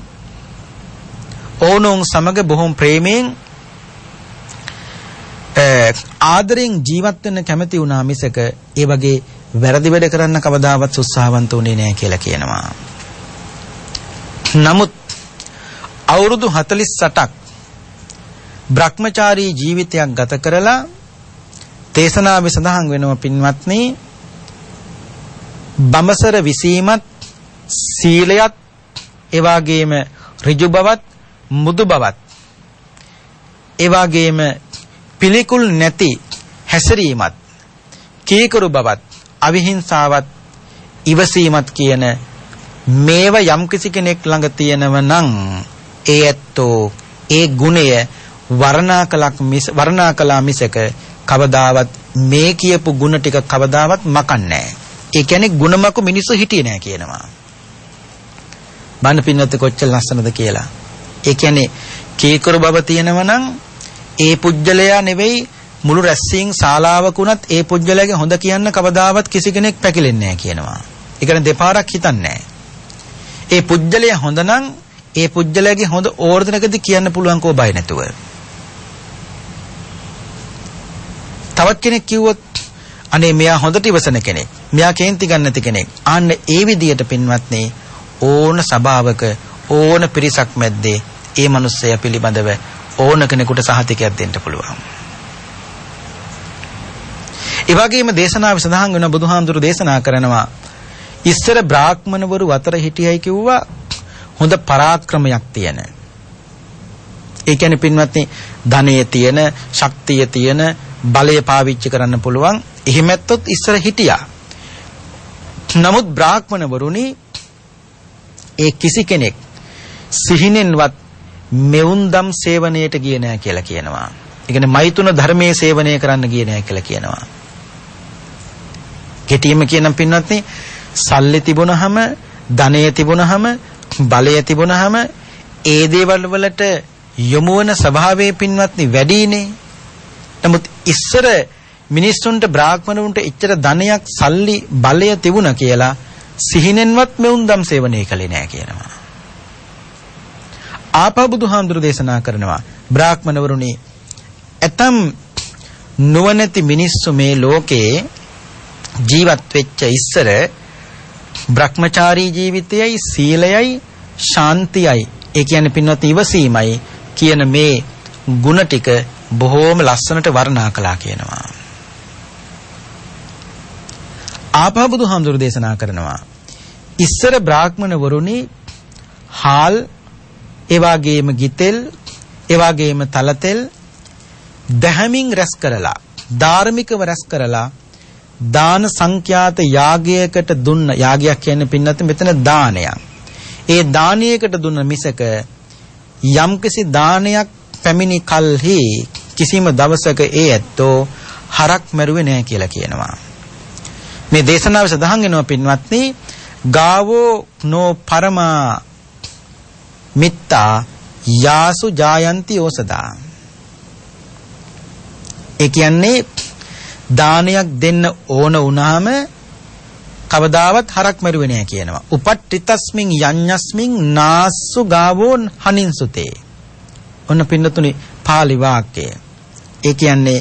ඕනෝන් සමග බොහොම ප්‍රේමයෙන් ආදරෙන් ජීවත් වෙන්න කැමති වුණා මිසක ඒ වගේ වැරදි වැඩ කරන්න කවදාවත් උත්සාහවන්ත උනේ නැහැ කියලා කියනවා. නමුත් අවුරුදු 48ක් බ්‍රහ්මචාරී ජීවිතයක් ගත කරලා දේශනාවේ සඳහන් වෙනවා පින්වත්නි බඹසර විසීමත් සීලයත් ඒ වගේම ඍජු බවත් මුදු බවත් ඒ වගේම පිළිකුල් නැති හැසිරීමත් කීකරු බවත් අවිහිංසාවත් ඉවසීමත් කියන මේව යම් කිසි කෙනෙක් ළඟ තියෙනව නම් ඒ ඇත්තෝ ඒ ගුණය වර්ණනා කළා මිසක කවදාවත් මේ කියපු ගුණ ටික කවදාවත් මකන්නේ නැහැ. ඒ කියන්නේ ගුණමක මිනිස්සු හිටියේ නැහැ කියනවා. බණ පින්නත් කොච්චර ලස්සනද කියලා. ඒ කියන්නේ කීකරු බව තියෙනව නම් ඒ පුජ්‍යලයා නෙවෙයි මුළු රැස්සින් ශාලාවකුණත් ඒ පුජ්‍යලයාගේ හොඳ කියන්න කවදාවත් කිසි කෙනෙක් පැකිලෙන්නේ නැහැ කියනවා. ඒ කියන්නේ දෙපාරක් හිතන්නේ නැහැ. ඒ පුජ්‍යලයා හොඳ නම් ඒ පුජ්‍යලයාගේ හොඳ ඕර්ධනකදී කියන්න පුළුවන් කෝ බය නැතුව. තවත් කෙනෙක් කිව්වොත් අනේ මෙයා හොඳට ඉවසන කෙනෙක්. මෙයා කේන්ති ගන්න නැති කෙනෙක්. ආන්න ඒ විදියට පින්වත්නි ඕන සභාවක ඕන පිරිසක් මැද්දේ ඒ මිනිස්සයා පිළිබඳව ඕන කෙනෙකුට සහතිකයක් දෙන්න පුළුවන්. ඒ වගේම දේශනාවේ සඳහන් වෙන බුදුහාමුදුරු දේශනා කරනවා ඉස්සර බ්‍රාහ්මණවරු අතර හිටියයි කිව්වා හොඳ පරාක්‍රමයක් තියෙන. ඒ කියන්නේ පින්වත්නි ධනෙ තියෙන, ශක්තිය තියෙන, බලය පාවිච්චි කරන්න පුළුවන් එහෙමැත්තොත් ඉස්සර හිටියා. නමුත් බ්‍රාහ්මණවරුනි ඒ කිසි කෙනෙක් සිහිනෙන්වත් මෙවුන්දම් සේවනයේට ගියේ නැහැ කියලා කියනවා. ඒ කියන්නේ මෛතුන ධර්මයේ සේවනය කරන්න ගියේ නැහැ කියලා කියනවා. කෙටියෙන්ම කියනම් පින්වත්නි සල්ලි තිබුණාම, ධනය තිබුණාම, බලය තිබුණාම ඒ දේවල් වලට යොමු වෙන ස්වභාවයේ පින්වත්නි වැඩිනේ. නමුත් ඉස්සර මිනිස්සුන්ට බ්‍රාහ්මණුන්ට එච්චර ධනයක්, සල්ලි, බලය තිබුණා කියලා සිහිනෙන්වත් මෙවුන්දම් සේවනය කළේ නැහැ කියනවා. ආපහු බුදුහාමුදුරු දේශනා කරනවා බ්‍රාහ්මණවරුනි ඇතම් නුවණැති මිනිස්සු මේ ලෝකේ ජීවත් වෙච්ච ඉස්සර භ්‍රමචාරී ජීවිතයයි සීලයයි ශාන්තියයි ඒ කියන්නේ පින්වත් ඉවසීමයි කියන මේ ගුණ ටික බොහෝම ලස්සනට වර්ණනා කළා කියනවා. ආපහු බුදුහාමුදුරු දේශනා කරනවා ඉස්සර බ්‍රාහ්මණ වරුනි හාල් ඒ වගේම ගිතෙල් ඒ වගේම තලතෙල් දැහැමින් රැස් කරලා ධාර්මිකව රැස් කරලා දාන සංඛ්‍යාත යාගයකට දුන්න යාගයක් කියන්නේ පින්නත් මෙතන දානයක්. ඒ දානයකට දුන්න මිසක යම්කිසි දානයක් පැමිණි කල්හි කිසිම දවසක ඒ ඇත්තෝ හරක් මැරුවේ නැහැ කියලා කියනවා. මේ දේශනාව සඳහන් වෙනවා පින්වත්නි ගාවෝ නෝ පරමා මිත්තා යාසු ජායන්ති ඕසදා. ඒ කියන්නේ දානයක් දෙන්න ඕන වුණාම කවදාවත් හරක් මරුවේ නැහැ කියනවා. උපට්ඨිතස්මින් යඤ්ඤස්මින් නාස්සු ගාවෝන් හනින්සුතේ. ඔන්න පින්නතුනි පාලි වාක්‍යය. ඒ කියන්නේ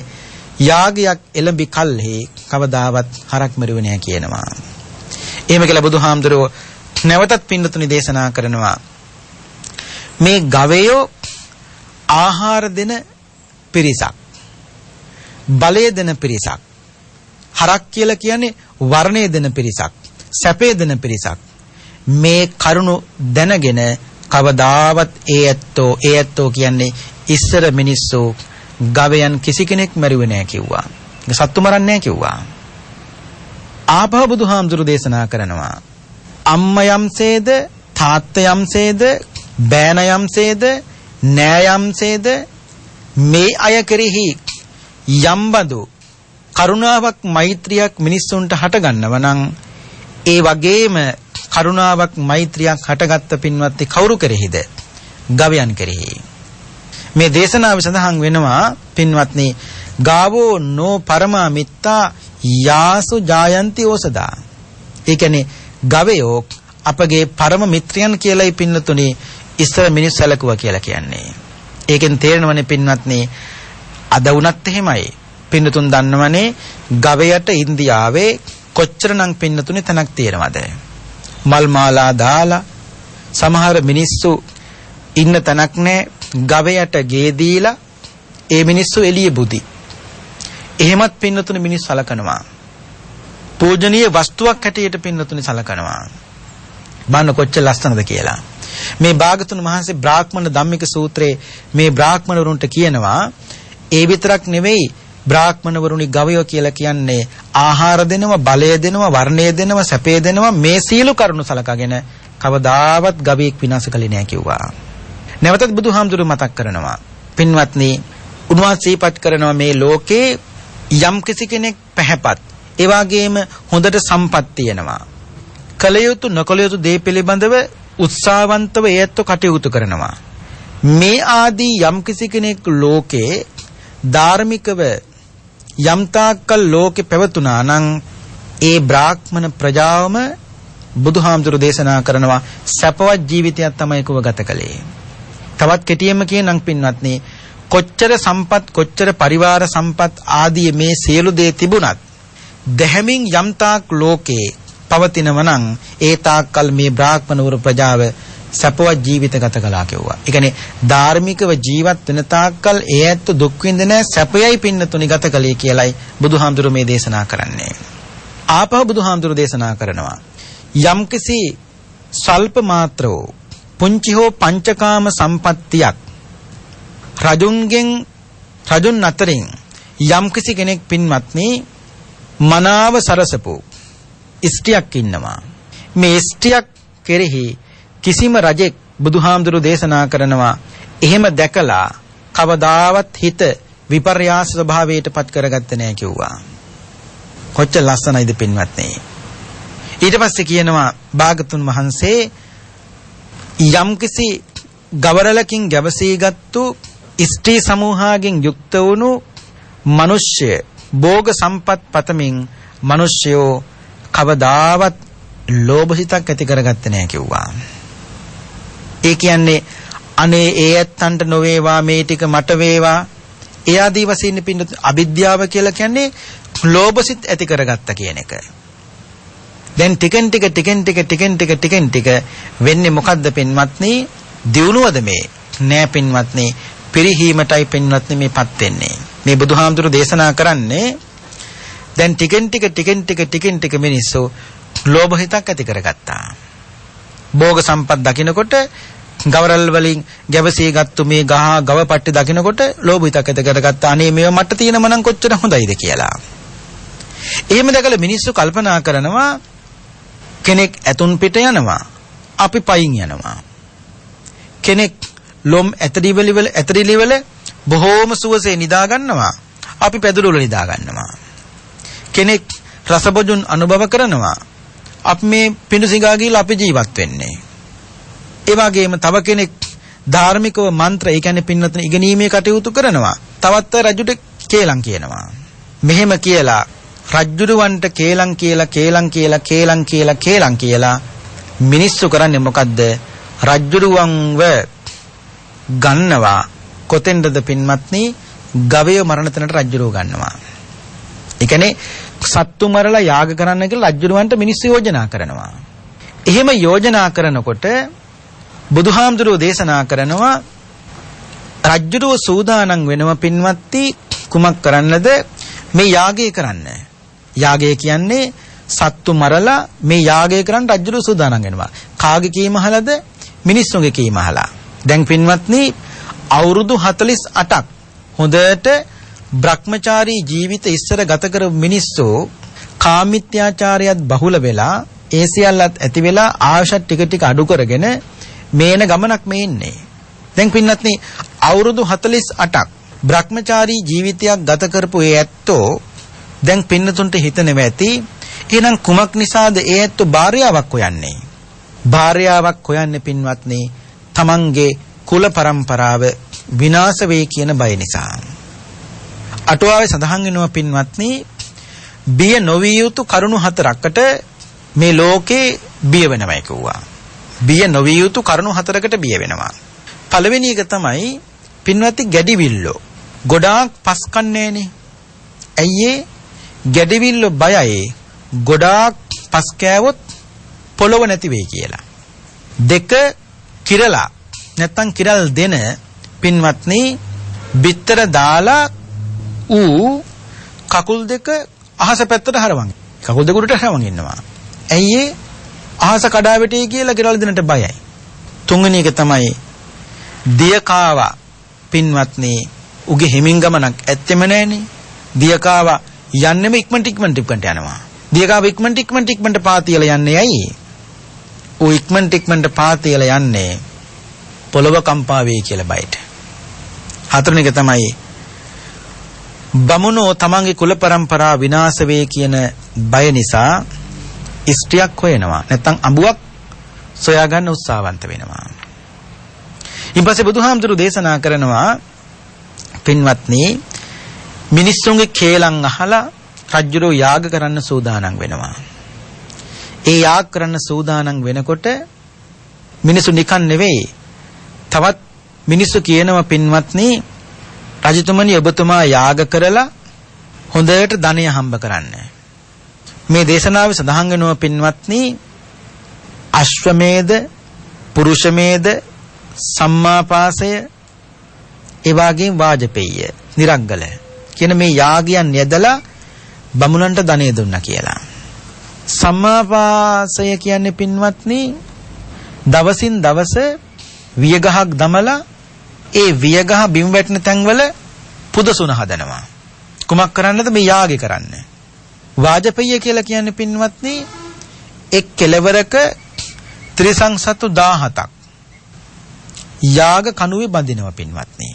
යාගයක් එළඹි කල්හි කවදාවත් හරක් මරුවේ නැහැ කියනවා. එහෙම කියලා බුදුහාමුදුරුවෝ නැවතත් පින්නතුනි දේශනා කරනවා මේ ගවයෝ ආහාර දෙන පිරිසක් බලය දෙන පිරිසක් හරක් කියලා කියන්නේ වර්ණය දෙන පිරිසක් සැපේ දෙන පිරිසක් මේ කරුණු දැනගෙන කවදාවත් ඒ ඇත්තෝ කියන්නේ ඉස්සර මිනිස්සු ගවයන් කිසි කෙනෙක් මැරුවේ නැහැ කිව්වා. සත්තු මරන්නේ නැහැ කිව්වා. ආපහු බුදුහාමුදුරු දේශනා කරනවා අම්මා යම්සේද තාත්තා යම්සේද බෑන යම්සේද නෑ යම්සේද මේ අය කෙරෙහි යම්බඳු කරුණාවක් මෛත්‍රියක් මිනිස්සුන්ට හටගන්නව නම් ඒ වගේම කරුණාවක් මෛත්‍රියක් හටගත්ත පින්වත්නි කවුරු කෙරෙහිද? ගවයන් කෙරෙහි. මේ දේශනාව සඳහන් වෙනවා පින්වත්නි ගාවෝ නෝ පරමා මිත්තා යාසු ජායන්ති ඕසදා. ඒ කියන්නේ ගවයෝ අපගේ පරම මිත්‍රයන් කියලායි පින්වත්නි ඉස්සර මිනිස් සැලකුවා කියලා කියන්නේ. ඒකෙන් තේරෙනවනේ පින්වත්නි අද වුණත් එහෙමයි. පින්නතුන් දන්නවනේ ගවයට ඉන්දියාවේ කොච්චරනම් පින්නතුනේ තැනක් තියෙනවද? මල් මාලා දාලා සමහර මිනිස්සු ඉන්න තැනක් නැහැ. ගවයට ගේ දීලා ඒ මිනිස්සු එළිය බුදි. එහෙමත් පින්නතුනේ මිනිස් සලකනවා. පූජනීය වස්තුවක් හැටියට පින්නතුනේ සලකනවා. බලන්න කොච්චර ලස්සනද කියලා. මේ භාගතුන් වහන්සේ බ්‍රාහ්මණ ධම්මික සූත්‍රයේ මේ බ්‍රාහ්මණ වරුන්ට කියනවා ඒ විතරක් නෙවෙයි බ්‍රාහ්මණ වරුනි ගවයෝ කියලා කියන්නේ ආහාර දෙනවා බලය දෙනවා වර්ණය දෙනවා සැපේ දෙනවා මේ සීල කරුණු සලකගෙන කවදාවත් ගවයෙක් විනාශ කළේ නැහැ කිව්වා. නැවතත් බුදුහාමුදුරුවෝ මතක් කරනවා පින්වත්නි උන්වහන්සේපත් කරනවා මේ ලෝකේ යම් කිසි කෙනෙක් පැහැපත් ඒ වගේම හොඳට සම්පත් තියෙනවා කල යුතු නොකල යුතු දේ පිළිබඳව උත්සාහවන්තව ඒත් කටයුතු කරනවා මේ ආදී යම් කිසි කෙනෙක් ලෝකේ ධාර්මිකව යම්තාකල් ලෝකේ පැවතුනා නම් ඒ බ්‍රාහ්මණ ප්‍රජාවම බුදුහාමුදුරු දේශනා කරනවා සැපවත් ජීවිතයක් තමයි කව ගත කළේ. තවත් කෙටියෙන්ම කියනනම් පින්වත්නි කොච්චර සම්පත් කොච්චර පරිවාර සම්පත් ආදී මේ සියලු දේ තිබුණත් දැහැමින් යම්තාක් ලෝකේ පවතිනව නම් ඒ තාක්කල් මේ බ්‍රාහ්මණවරු ප්‍රජාව සැපවත් ජීවිත ගත කළා කිව්වා. ඒ කියන්නේ ධාර්මිකව ජීවත් වෙන තාක්කල් ඒ ඇත්ත දුක් විඳින නැහැ සැපයයි පින්නතුනි ගත කළේ කියලයි බුදුහාමුදුරු මේ දේශනා කරන්නේ. ආපහු බුදුහාමුදුරු දේශනා කරනවා යම්කිසි සල්ප මාත්‍රෝ පුංචි හෝ පංචකාම සම්පත්තියක් රජුන් අතරින් යම්කිසි කෙනෙක් පින්වත්නි මනාව සරසපු ඉෂ්ටියක් ඉන්නවා. මේ ඉෂ්ටියක් කෙරෙහි කිසිම රජෙක් බුදුහාමුදුරු දේශනා කරනවා එහෙම දැකලා කවදාවත් හිත විපර්යාස ස්වභාවයට පත් කරගත්තේ නැහැ කිව්වා. කොච්චර ලස්සනයිද පින්වත්නි. ඊට පස්සේ කියනවා භාගතුන් වහන්සේ යම්කිසි ගවරලකින් ගැවසීගත්තු ඉෂ්ටි සමූහයෙන් යුක්ත වුණු මිනිස්ය භෝග සම්පත් පතමින් මිනිස්යෝ කවදාවත් ලෝභ හිතක් ඇති කරගත්තේ නැහැ කිව්වා. ඒ කියන්නේ අනේ ඒ ඇත්තන්ට නොවේවා මේ ටික මට වේවා ඒ ආදී වශයෙන් පින්න අවිද්‍යාව කියලා කියන්නේ ලෝභ සිත් ඇති කරගත්ත කියන එක. දැන් ටිකෙන් ටික වෙන්නේ මොකද්ද පින්වත්නි? දියුණුවද මේ? නෑ පින්වත්නි. පිරිහීමටයි පින්වත්නි මේපත් වෙන්නේ. මේ බුදුහාමුදුරු දේශනා කරන්නේ දැන් ටිකෙන් ටික මිනිස්සු ලෝභ හිතක් ඇති කරගත්තා. භෝග සම්පත් දකින්නකොට ගවරල් වලින් ගැවසී ගත්තු මේ ගව පට්ටි දකින්නකොට ලෝභ හිතක් ඇති කරගත්තා. අනේ මේව මට තියෙනම නම් කොච්චර හොඳයිද කියලා. එහෙම දැකලා මිනිස්සු කල්පනා කරනවා කෙනෙක් ඇතුන් පිට යනවා, අපි පයින් යනවා. කෙනෙක් ලොම් ඇතරිලි වල බොහෝම සුවසේ නිදා ගන්නවා, අපි පැදුරු වල නිදා ගන්නවා. කෙනෙක් රසබොජුන් අනුභව කරනවා, අපි මේ පිඬුසිඟා ගිහලා අපි ජීවත් වෙන්නේ. ඒ වගේම තව කෙනෙක් ධාර්මිකව මන්ත්‍ර, ඒ කියන්නේ පින්වත්නි ඉගෙනීමේ කටයුතු කරනවා. තවත් රජුට කේලම් කියනවා. මෙහෙම කියලා රජ්ජුරුවන්ට කේලම් කියලා මිනිස්සු කරන්නේ මොකද්ද? රජ්ජුරුවන්ව ගන්නවා. කොතෙන්ද පින්වත්නි? ගවය මරණ තැනට රජ්ජුරුව ගන්නවා. ඒ කියන්නේ සත්තු මරලා යාග කරන්න කියලා රජ්ජුරුවන්ට මිනිස්සු යෝජනා කරනවා. එහෙම යෝජනා කරනකොට බුදුහාමුදුරුවෝ දේශනා කරනවා රජ්ජුරුව සූදානම් වෙනව පින්වත්නි කුමක් කරන්නද? මේ යාගය කරන්න. යාගය කියන්නේ සත්තු මරලා මේ යාගය කරන්න රජ්ජුරුව සූදානම් වෙනවා. කාගේ කීම අහලාද? මිනිස්සුන්ගේ කීම අහලා. දැන් පින්වත්නි අවුරුදු 48ක් හොඳට භ්‍රමචාරී ජීවිත ඉස්සර ගත කරපු මිනිස්සු කාමිත්‍යාචාරයත් බහුල වෙලා ඒ සියල්ලත් ඇති වෙලා ආයුෂ ටික අඩු කරගෙන මේන ගමනක් මේ ඉන්නේ. දැන් පින්වත්නි අවුරුදු 48ක් භ්‍රමචාරී ජීවිතයක් ගත කරපු ඒ ඇත්තෝ දැන් පින්නතුන්ට හිතෙන්නේ ඇති එහෙනම් කුමක් නිසාද ඒ ඇත්තෝ භාර්යාවක් හොයන්නේ? භාර්යාවක් හොයන්නේ පින්වත්නි තමන්ගේ කුල પરම්පරාව විනාශ වෙයි කියන බය නිසා. අටුවාවේ සඳහන් වෙනවා පින්වත්නි බිය නොවිය යුතු කරුණු 4කට මේ ලෝකේ බිය වෙනවයි කිව්වා. බිය නොවිය යුතු කරුණු 4කට බිය වෙනවා. පළවෙනි එක තමයි පින්වත්නි ගැඩිවිල්ලෝ. ගොඩාක් පස් කන්නේනේ. ඇයි ගැඩිවිල්ලෝ බයයි ගොඩාක් පස් කෑවොත් පොළව නැති වෙයි කියලා. දෙක කිරලා නැත්තම් කිරල් දෙන පින්වත්නි බිත්තර දාලා ඌ කකුල් දෙක අහස පැත්තට හරවන්. කකුල් දෙක උඩට හරවන් ඉන්නවා. ඇයි අහස කඩා වැටේ කියලා කිරල් දෙනට බයයි. තුන්වෙනි එක තමයි දියකාවා පින්වත්නි උගේ හිමින් ගමනක් ඇත්තෙම නැහනේ. දියකාවා යන්නෙම ඉක්මනට යනවා. දියකාව ඉක්මනට පාතියලා යන්නේ ඇයි? ඌ ඉක්මනට පාතියලා යන්නේ පොළව කම්පා වෙයි කියලා බයට. හතරවෙනි එක තමයි බමුණෝ තමන්ගේ කුල પરම්පරාව විනාශ වේ කියන බය නිසා ඉෂ්ටියක් හොයනවා. නැත්තම් අඹුවක් සොයා ගන්න උත්සාහවන්ත වෙනවා. ඊපස්සේ බුදුහාමුදුරු දේශනා කරනවා පින්වත්නි මිනිස්සුන්ගේ කේලම් අහලා රජුරෝ යාග කරන්න සූදානම් වෙනවා. ඒ යාග කරන්න සූදානම් වෙනකොට මිනිසු නිකන් නෙවෙයි තවත් මිනිස්සු කියනවා පින්වත්නි රජතුමනි ඔබතුමා යාග කරලා හොඳට ධනය හම්බ කරන්න. මේ දේශනාවේ සඳහන් වෙනවා පින්වත්නි අශ්වමේධ පුරුෂමේධ සම්මාපාසය ඒ වගේම වාජපේය නිරංගල කියන මේ යාගයන් යදලා බමුණන්ට ධනෙ දුන්නා කියලා. සම්මාපාසය කියන්නේ පින්වත්නි දවසින් දවස වියගහක් දමලා ඒ වියගහ බිම් වැටෙන තැන්වල පුදසුන හදනවා. කුමක් කරන්නද? මේ යාගය කරන්න. වාජපේය කියලා කියන්නේ පින්වත්නි එක් කෙලවරක ත්‍රිසං සතු 17ක් යාග කණුවේ බඳිනවා පින්වත්නි.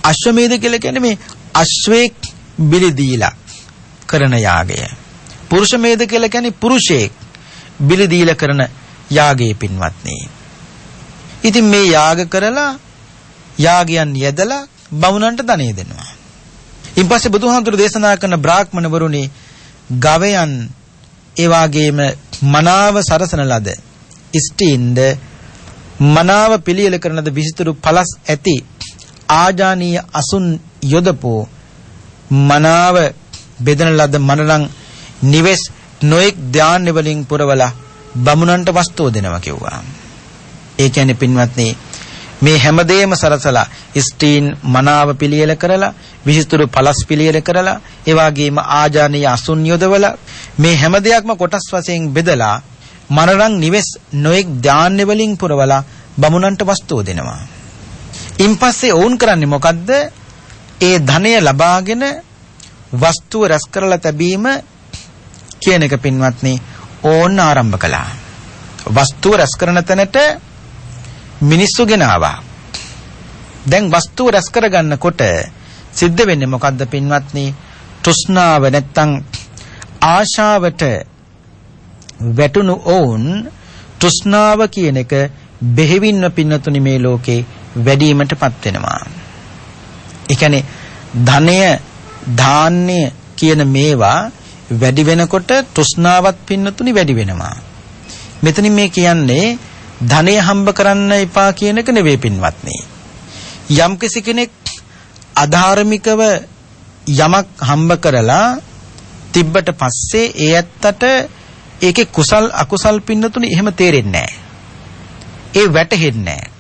අශ්වමේධ කියලා කියන්නේ මේ අශ්වයෙක් බිලි දීලා කරන යාගය. පුරුෂමේධ කියලා කියන්නේ පුරුෂයෙක් බිලි දීලා කරන යාගය පින්වත්නි. ඉතින් මේ යාග කරලා යාගයන් යදලා බමුණන්ට ධනෙ දෙනවා. ඊපස්සේ බුදුහාමුදුරු දේශනා කරන බ්‍රාහ්මණවරුනි ගවයන් ඒ වාගේම මනාව සරසන ලද ඉෂ්ටීන්ද මනාව පිළියෙල කරන ලද විසිතුරු පලස් ඇති ආජානීය අසුන් යොදපෝ මනාව බෙදන ලද මනරං නිවෙස් නොඑක් ධාන්‍ය වලින් පුරවලා බමුණන්ට වස්තුව දෙනවා කිව්වා. ඒ කියන්නේ පින්වත්නි මේ හැමදේම සරසලා ස්ත්‍රීන් මනාව පිළියෙල කරලා විසිතුරු පළස් පිළියෙල කරලා ඒ වගේම ආජානීය අසුන් යොදවලා මේ හැම දෙයක්ම කොටස් වශයෙන් බෙදලා මනරං නිවෙස් නොඑක් ධාන්‍ය වලින් පුරවලා බමුණන්ට වස්තුව දෙනවා. ඉන්පස්සේ වුන් කරන්නේ මොකද්ද? ඒ ධනය ලබාගෙන වස්තුව රැස් කරලා තැබීම කියන එක පින්වත්නි ඕන්න ආරම්භ කළා. වස්තුව රැස් කරන තැනට මිනිස්සු ගෙනාවා. දැන් වස්තුව රැස් කරගන්නකොට සිද්ධ වෙන්නේ මොකද්ද පින්වත්නි? තෘෂ්ණාව නැත්තම් ආශාවට වැටුණු ඔවුන් තෘෂ්ණාව කියන එක බෙහෙවින්ම පින්නතුනි මේ ලෝකේ වැඩිවීමටපත් වෙනවා. ඒ කියන්නේ ධනය ධාන්‍ය කියන මේවා වැඩි වෙනකොට තෘෂ්ණාවත් පින්නතුනි වැඩි වෙනවා. මෙතනින් මේ කියන්නේ ධනය හම්බ කරන්න එපා කියන එක නෙවෙයි පින්වත්නි. යම්කිසි කෙනෙක් අධාර්මිකව යමක් හම්බ කරලා තිබ්බට පස්සේ ඒ ඇත්තට ඒකේ කුසල් අකුසල් පින්නතුනි එහෙම තේරෙන්නේ නැහැ. ඒ වැටහෙන්නේ නැහැ.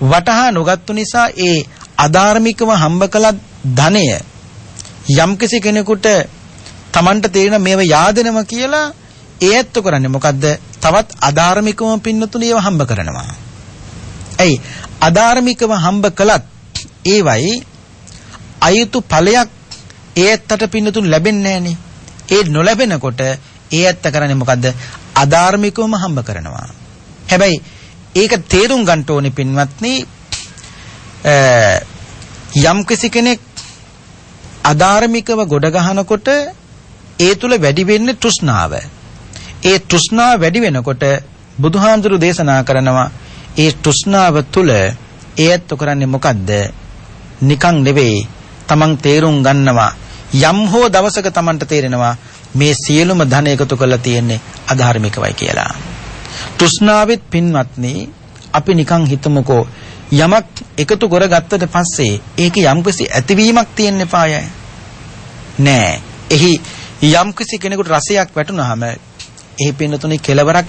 වටහා නොගත්තු නිසා ඒ අධාර්මිකව හම්බ කළ ධනය යම්කිසි කෙනෙකුට Tamanට තේරෙන මේව yaadෙනවා කියලා ඒ ඇත්ත කරන්නේ මොකද්ද? තවත් අධාර්මිකව පින්නතුනි ඒව හම්බ කරනවා. ඇයි? අධාර්මිකව හම්බ කළත් ඒවයි අයුතු ඵලයක් ඒ ඇත්තට පින්නතුන් ලැබෙන්නේ නැහනේ. ඒ නොලැබෙනකොට ඒ ඇත්ත කරන්නේ මොකද්ද? අධාර්මිකවම හම්බ කරනවා. හැබැයි ඒක තේරුම් ගන්න ඕනේ පින්වත්නි යම්කිසි කෙනෙක් අධාර්මිකව ගොඩ ගහනකොට ඒ තුල වැඩි වෙන්නේ තෘෂ්ණාව. ඒ තෘෂ්ණාව වැඩි වෙනකොට බුදුහාමුදුරු දේශනා කරනවා ඒ තෘෂ්ණාව තුල ඒ ඇත්ත කරන්නේ මොකද්ද? නිකන් නෙවෙයි තමන් තේරුම් ගන්නවා යම් හෝ දවසක තමන්ට තේරෙනවා මේ සියලුම ධන එකතු කරලා තියෙන්නේ අධාර්මිකවයි කියලා. තෘෂ්ණාවෙත් පින්වත්නි අපි නිකන් හිතමුකෝ යමක් එකතු කරගත්තට පස්සේ ඒකේ යම්කිසි ඇතිවීමක් තියෙන්න එපායයි. නෑ. එහි යම්කිසි කෙනෙකුට රසයක් වැටුනහම එහි පින්නතුනේ කෙලවරක්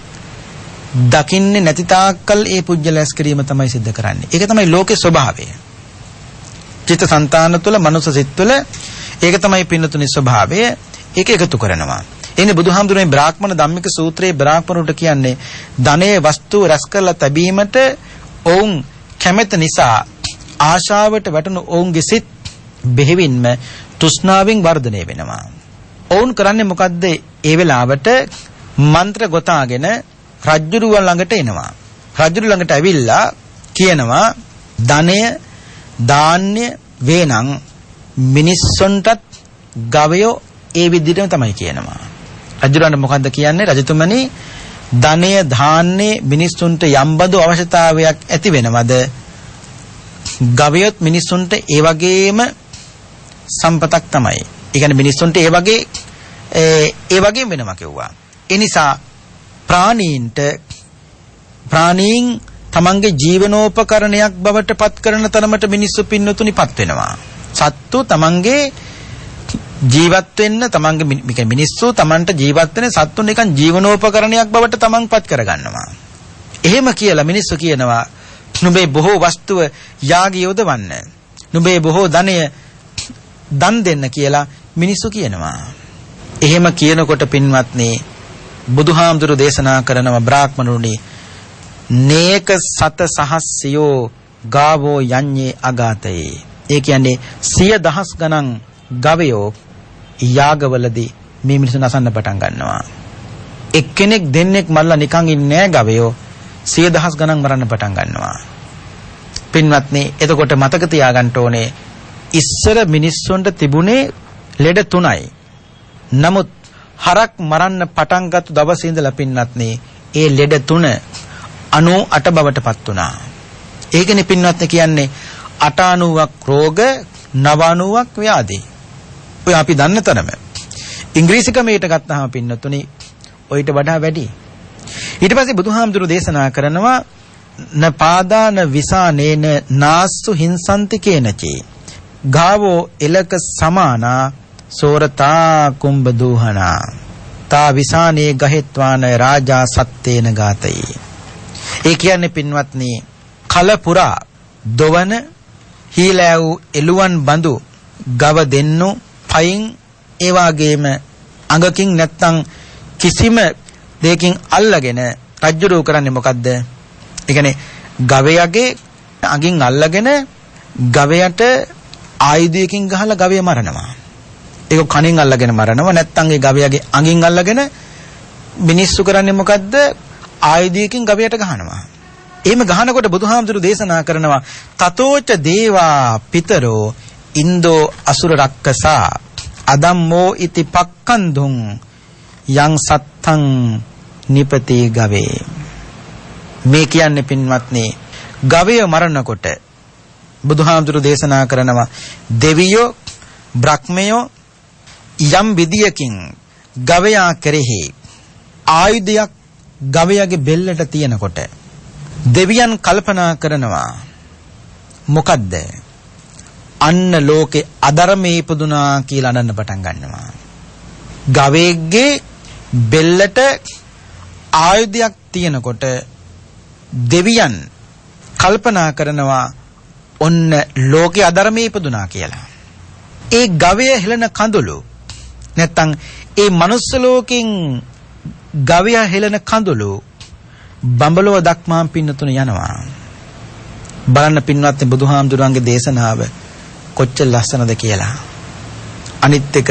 දකින්නේ නැති තාක්කල් ඒ පුජ්‍යලස් කිරීම තමයි සිද්ධ කරන්නේ. ඒක තමයි ලෝකේ ස්වභාවය. චිත්තසංතාන තුළ මනුස්ස සිත් තුළ ඒක තමයි පින්නතුනේ ස්වභාවය. ඒක එකතු කරනවා. එන්නේ බුදුහාමුදුරනේ බ්‍රාහ්මණ ධම්මික සූත්‍රයේ බ්‍රාහ්මණුට කියන්නේ ධනයේ වස්තුව රැස් කරලා තැබීමට ඔවුන් කැමැත නිසා ආශාවට වැටුණු ඔවුන්ගේ සිත් බෙහෙවින්ම තෘෂ්ණාවෙන් වර්ධනය වෙනවා. ඔවුන් කරන්නේ මොකද්ද? ඒ වෙලාවට මන්ත්‍ර ගොතාගෙන රජ්ජුරුවන් ළඟට එනවා. රජ්ජුරු ළඟට ඇවිල්ලා කියනවා ධනය ධාන්‍ය වේනම් මිනිස්සුන්ටත් ගවයෝ ඒ විදිහටම තමයි කියනවා. රජුරන්ට මොකද්ද කියන්නේ? රජතුමනි ධනය ධාන්‍ය මිනිස්සුන්ට යම්බඳු අවශ්‍යතාවයක් ඇති වෙනවද? ගවයොත් මිනිස්සුන්ට ඒ වගේම සම්පතක් තමයි. ඒ කියන්නේ මිනිස්සුන්ට ඒ වගේම වෙනවා කිව්වා. ඒ නිසා ප්‍රාණීන් තමන්ගේ ජීවනෝපකරණයක් බවට පත් කරන තරමට මිනිස්සු පින්නතුනිපත් වෙනවා. සත්තු තමන්ගේ ජීවත් වෙන්න තමන්ගේ මිනිස්සු තමන්ට ජීවත් වෙන සත්තුන් නිකන් ජීවනෝපකරණයක් බවට තමන්පත් කරගන්නවා. එහෙම කියලා මිනිස්සු කියනවා නුඹේ බොහෝ වස්තුව යාගී යොදවන්න. නුඹේ බොහෝ ධනය දන් දෙන්න කියලා මිනිස්සු කියනවා. එහෙම කියනකොට පින්වත්නි බුදුහාමුදුරු දේශනා කරනවා බ්‍රාහ්මණුනි නේක සත සහස්සියෝ ගාවෝ යඤ්ඤේ අගාතේ. ඒ කියන්නේ 100,000 ගණන් ගවයෝ යාගවලදී මේ මිනිසුන් අසන්න පටන් ගන්නවා. එක්කෙනෙක් දෙන්නෙක් මල්ලා නිකන් ඉන්නේ නැහැ ගවයෝ 100,000 ගණන් මරන්න පටන් ගන්නවා. පින්වත්නි එතකොට මතක තියාගන්න ඕනේ ඉස්සර මිනිස්සුන්ට තිබුණේ ලෙඩ 3යි. නමුත් හරක් මරන්න පටන් ගත්ත දවසේ ඉඳලා පින්වත්නි ඒ ලෙඩ 3 98 බවට පත් වුණා. ඒකනේ පින්වත්නි කියන්නේ 98ක් රෝග 99ක් ව්‍යාධි. ඔය අපි දන්න තරම. ඉංග්‍රීසි ක්‍රමයට ගත්තාම පින්නතුනි ඔయిత වඩා වැඩි. ඊට පස්සේ බුදුහාමුදුරු දේශනා කරනවා න පාදාන විසානේන නාස්සු හිංසන්ති කේනචේ ගාවෝ එලක සමානා සෝරතා කුම්බ දූහනා. තා විසානේ ගහෙත්වාන රාජා සත්තේන ගාතයි. ඒ කියන්නේ පින්වත්නි කල පුරා දොවන හීලෑ වූ එළුවන් බඳු ගව දෙන්නු පයින් ඒ වගේම අඟකින් නැත්තම් කිසිම දෙයකින් අල්ලගෙන රජ්ජුරුව කරන්නේ මොකද්ද? ඒ කියන්නේ ගවයාගේ අඟින් අල්ලගෙන ගවයට ආයුධයකින් ගහලා ගවය මරනවා. ඒක කණින් අල්ලගෙන මරනවා. නැත්තම් ඒ ගවයාගේ අඟින් අල්ලගෙන මිනිස්සු කරන්නේ මොකද්ද? ආයුධයකින් ගවයට ගහනවා. එහෙම ගහනකොට බුදුහාමුදුරු දේශනා කරනවා තතෝච දේවා පිතරෝ ඉන්දෝ අසුර රක්කසා අදම්මෝ ඉති පක්කන්දුං යං සත්තං නිපති ගවේ. මේ කියන්නේ පින්වත්නි ගවය මරනකොට බුදුහාමුදුරු දේශනා කරනවා දෙවියෝ බ්‍රහ්මයෝ යම් විදියකින් ගවයා කෙරෙහි ආයුධයක් ගවයාගේ බෙල්ලට තියනකොට දෙවියන් කල්පනා කරනවා මොකද්ද? අන්න ලෝකේ අධර්මයේ ඉපදුනා කියලා අනන්න පටන් ගන්නවා. ගවයෙක්ගේ බෙල්ලට ආයුධයක් තියනකොට දෙවියන් කල්පනා කරනවා ඔන්න ලෝකේ අධර්මයේ ඉපදුනා කියලා. ඒ ගවය හෙළන කඳුළු නැත්තම් ඒ මනුස්ස ලෝකෙන් ගවයා හෙළන කඳුළු බඹලව දක්මාම් පින්නතුන යනවා. බලන්න පින්වත්නි බුදුහාමුදුරන්ගේ දේශනාව කොච්චර ලස්සනද කියලා. අනිත් එක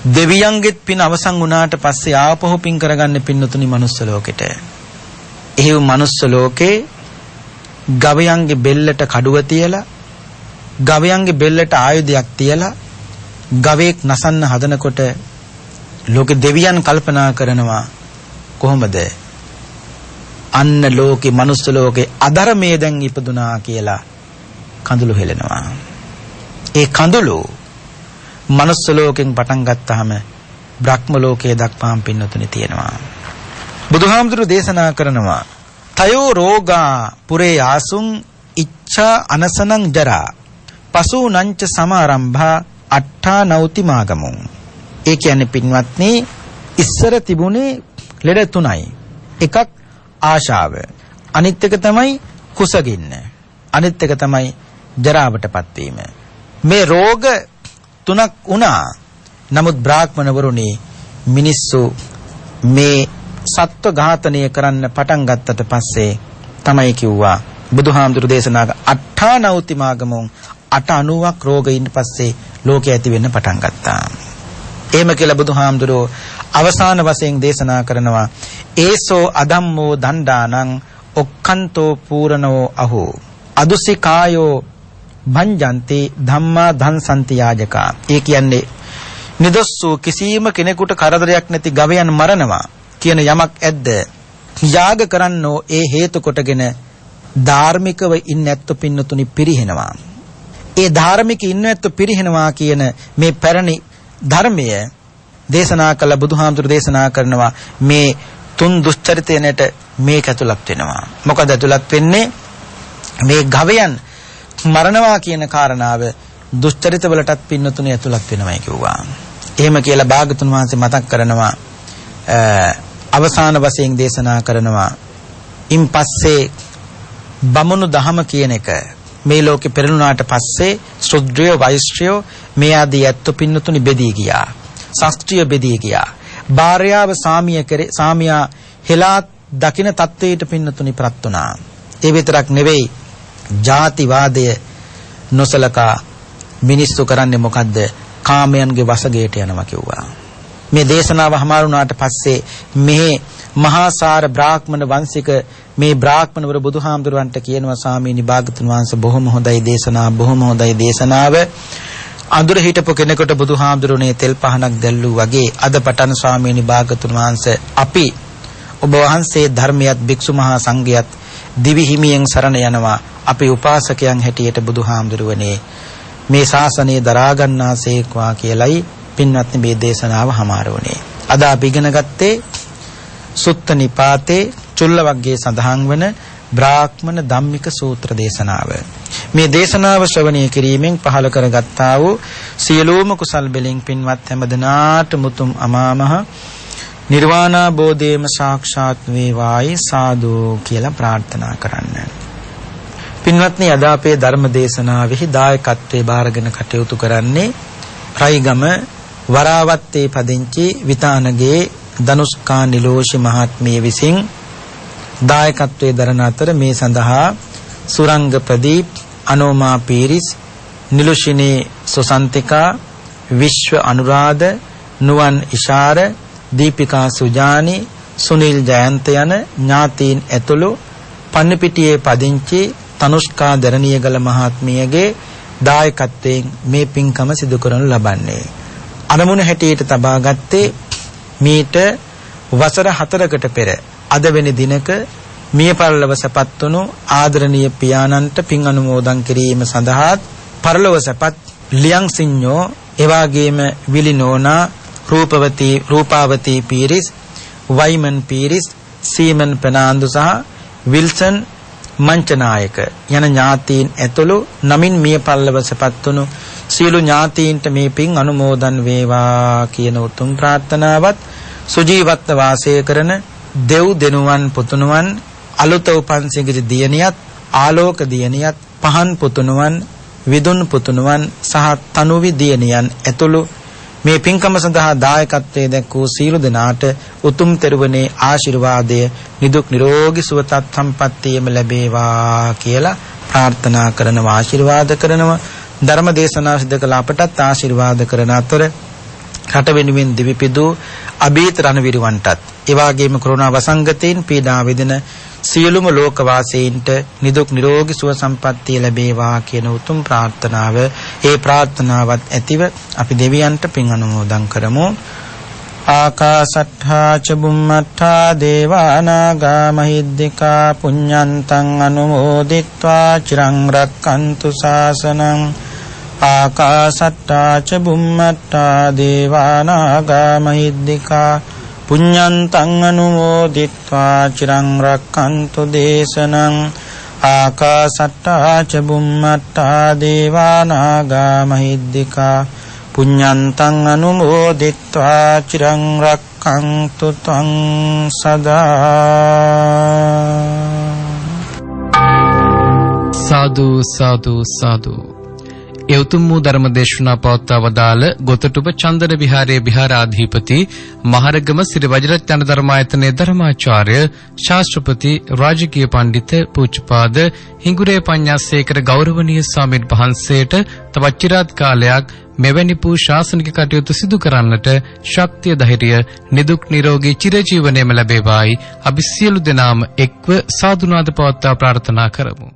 දෙවියන්ගෙත් පින් අවසන් වුණාට පස්සේ ආපහු පින් කරගන්න පින්නතුනි මනුස්ස ලෝකෙට. එහෙව් මනුස්ස ලෝකේ ගවයන්ගේ බෙල්ලට කඩුව තියලා ගවයන්ගේ බෙල්ලට ආයුධයක් තියලා ගවයෙක් නසන්න හදනකොට ලෝකේ දෙවියන් කල්පනා කරනවා කොහොමද අන්න ලෝකේ මනුස්ස ලෝකේ අධර්මයේ දැන් ඉපදුනා කියලා කඳුළු හෙලනවා. ඒ කඳුළු මනුස්ස ලෝකෙන් පටන් ගත්තාම බ්‍රහ්ම ලෝකයේ දක්වාම පින්නතුනේ තියෙනවා. බුදුහාමුදුරු දේශනා කරනවා තයෝ රෝගා පුරේ ආසුං ඉච්ඡා අනසනං ජරා පසුනංච සමාරම්භා අට්ඨා නෞති මාගමුං. ඒ කියන්නේ පින්වත්නි ඉස්සර තිබුණේ ලෙඩ තුනයි. එකක් ආශාව, අනිත් එක තමයි කුසගින්න, අනිත් එක තමයි ජරාවටපත් වීම. මේ රෝග තුනක් වුණා. නමුත් බ්‍රාහ්මණවරුනි මිනිස්සු මේ සත්ව ඝාතනය කරන්න පටන් ගත්තට පස්සේ තමයි කිව්වා බුදුහාමුදුරු දේශනාක අට්ඨා නෞති මාගමුං 890ක් රෝගයින් පස්සේ ලෝකෙ ඇති වෙන්න පටන් ගත්තා. එහෙම කියලා බුදුහාමුදුරෝ අවසාන වශයෙන් දේශනා කරනවා ඒසෝ අදම්මෝ දණ්ඩානං ඔක්ඛන්තෝ පූරණෝ අහෝ අදුසිකායෝ භංජන්ති ධම්මා ධන්සන්ති යාජකා. ඒ කියන්නේ නිදස්සු කිසියම් කෙනෙකුට කරදරයක් නැති ගවයන් මරනවා කියන යමක් ඇද්ද? යාග කරන්නෝ ඒ හේතු කොටගෙන ධාර්මිකව ඉන්න ඇත්තු පින්නතුනි පිරිහෙනවා. ඒ ධාර්මික ඉන්න ඇත්තු පිරිහෙනවා කියන මේ පැරණි ධර්මය දේශනා කළ බුදුහාමුදුරු දේශනා කරනවා මේ තුන් දුෂ්චරිතයනට මේක ඇතුළත් වෙනවා. මොකද ඇතුළත් වෙන්නේ මේ ගවයන් මරණවා කියන කාරණාව දුෂ්චරිත වලටත් පින්නතුනේ ඇතුළත් වෙනවයි කිව්වා. එහෙම කියලා භාගතුන් වහන්සේ මතක් කරනවා අවසාන වශයෙන් දේශනා කරනවා ඉන් පස්සේ බමුණු දහම කියන එක මේ ලෝකෙ පෙරළුණාට පස්සේ ශුද්‍රය වෛශ්‍රය මේ ආදී ඇත්තු පින්නතුනි බෙදී ගියා. ශාස්ත්‍රීය බෙදී ගියා. භාර්යාව සාමියා හෙලා දකින තත්වයට පින්නතුනි ප්‍රත් වුණා. ඒ විතරක් නෙවෙයි ජාතිවාදය නොසලකා මිනිස්සු කරන්නේ මොකද්ද? කාමයන්ගේ වසගයට යනවා කිව්වා. මේ දේශනාව හමාරුණාට පස්සේ මේ මහාසාර බ්‍රාහ්මණ වංශික මේ බ්‍රාහ්මණවරු බුදුහාමුදුරන්ට කියනවා ස්වාමීනි භාගතුන් වහන්සේ බොහොම හොඳයි දේශනාව, බොහොම හොඳයි දේශනාව. අඳුර හිටපු කෙනෙකුට බුදුහාමුදුරනේ තෙල් පහනක් දැල්ලු වගේ අද පටන් ස්වාමීනි භාගතුන් වහන්සේ අපි ඔබ වහන්සේ ධර්මයත් භික්ෂු මහා සංඝයත් දිවි හිමියෙන් සරණ යනවා. අපි උපාසකයන් හැටියට බුදුහාමුදුරුවනේ මේ ශාසනය දරා ගන්නාසේක්වා කියලයි පින්වත්නි මේ දේශනාව හමාරුණේ. අද අපි ඉගෙන ගත්තේ සුත්ත නිපාතේ චුල්ල වග්ගයේ සඳහන් වන බ්‍රාහ්මණ ධම්මික සූත්‍ර දේශනාව. මේ දේශනාව ශ්‍රවණය කිරීමෙන් පහළ කරගත්තා වූ සියලුම කුසල් බෙලින් පින්වත් හැමදෙනාට මුතුම් අමාමහ නිර්වාණාබෝධයම සාක්ෂාත් වේවායි සාදු කියලා ප්‍රාර්ථනා කරන්න. පින්වත්නි, අද අපේ ධර්ම දේශනාවෙහි දායකත්වයේ බාරගෙන කටයුතු කරන්නේ රයිගම වරාවත්තේ පදිංචි විතානගේ දනුෂ්කා නිලෝෂි මහත්මිය විසින් දායකත්වයේ දරන අතර මේ සඳහා සුරංග ප්‍රදීප්, අනෝමා පීරිස්, නිලුෂිනී සුසන්තිකා, විශ්ව අනුරාධ, නුවන් ඉෂාර, දීපිකා සුජානි, සුනිල් ජයන්ත යන ඥාතීන් ඇතුළු පන්නිපිටියේ පදිංචි තනුෂ්කා දරණියගල මහත්මියගේ දායකත්වයෙන් මේ පින්කම සිදු කරනු ලබන්නේ. අරමුණ හැටියට තබා ගත්තේ මීට වසර 4කට පෙර අද වෙනි දිනක මිය පරලොව සැපත් වුණු ආදරණීය පියාණන්ට පින් අනුමෝදන් කිරීම සඳහා පරලොව සැපත් ලියන් සිඤ්ඤෝ, එවාගේම විලි නෝනා, රූපාවතී පීරිස්, වයිමන් පීරිස්, සීමන් පෙනාන්දු සහ විල්සන් මංචනායක යන ඥාතීන් ඇතුළු නමින් මිය පරලොව සැපත් වුණු සියලු ඥාතීන්ට මේ පින් අනුමෝදන් වේවා කියන උතුම් ප්‍රාර්ථනාවත් සුජීවත්ව වාසය කරන දෙව් දෙනුවන් පුතුණුවන්, අලුත උපන් සිඟිරි දියණියත්, ආලෝක දියණියත්, පහන් පුතුණුවන්, විදුන් පුතුණුවන් සහ තනුවි දියණියන් ඇතුළු මේ පින්කම සඳහා දායකත්වයේ දැක්වූ සීල දෙනාට උතුම් තෙරුවනේ ආශිර්වාදය, නිදුක් නිරෝගී සුවපත් සම්පන්නියම ලැබේවා කියලා ප්‍රාර්ථනා කරනවා, ආශිර්වාද කරනවා. ධර්ම දේශනා සිදු කළ අපටත් ආශිර්වාද කරන අතර රට වෙනුවෙන් දිවිපිදූ අභීත රණවිරුවන්ටත්, ඒ වගේම කොරෝනා වසංගතයෙන් පීඩා විඳින සියලුම ලෝකවාසීන්ට නිදුක් නිරෝගී සුව සම්පන්නිය ලැබේවා කියන උතුම් ප්‍රාර්ථනාව, ඒ ප්‍රාර්ථනාවත් ඇතිව අපි දෙවියන්ට පින් අනුමෝදන් කරමු. ආකාසට්ඨා ච බුම්මට්ඨා දේවානාගා මහිද්దికා පුඤ්ඤන්තං අනුමෝදිත්වා චිරං රක්칸තු ශාසනං. ආකාසට්ඨා ච බුම්මට්ඨා දේවානාගා මහිද්దికා පුඤ්ඤන්තං අනුමෝදිත්වා චිරං රක්칸තු දේශනං. ආකාසට්ඨා ච බුම්මට්ඨා දේවානාගා මහිද්దికා පුඤ්ඤන්තං අනුමෝදිත්වා චිරං රක්ඛන්තු ත්වං සදා. සාදු සාදු සාදු. ඒ උතුම් වූ ධර්ම දේශනා පවත්වා වදාළ ගොතටුව චන්දන විහාරයේ විහාරාධිපති මහරගම සිරි වජිරත්න ධර්මායතනයේ ධර්මාචාර්ය ශාස්ත්‍රපති රාජකීය පඬිත පූජ්‍යපාද හිඟුරේ පඤ්ඤාසේකර ගෞරවනීය ස්වාමීන් වහන්සේට තවත් চিරාත් කාලයක් මෙවැනි වූ ශාසනික කටයුතු සිදු කරන්නට ශක්තිය, ධෛර්යය, නිදුක් නිරෝගී චිරජීවනයේම ලැබේවායි අපි සියලු දෙනාම එක්ව සාදුනාද පවත්වා ප්‍රාර්ථනා කරමු.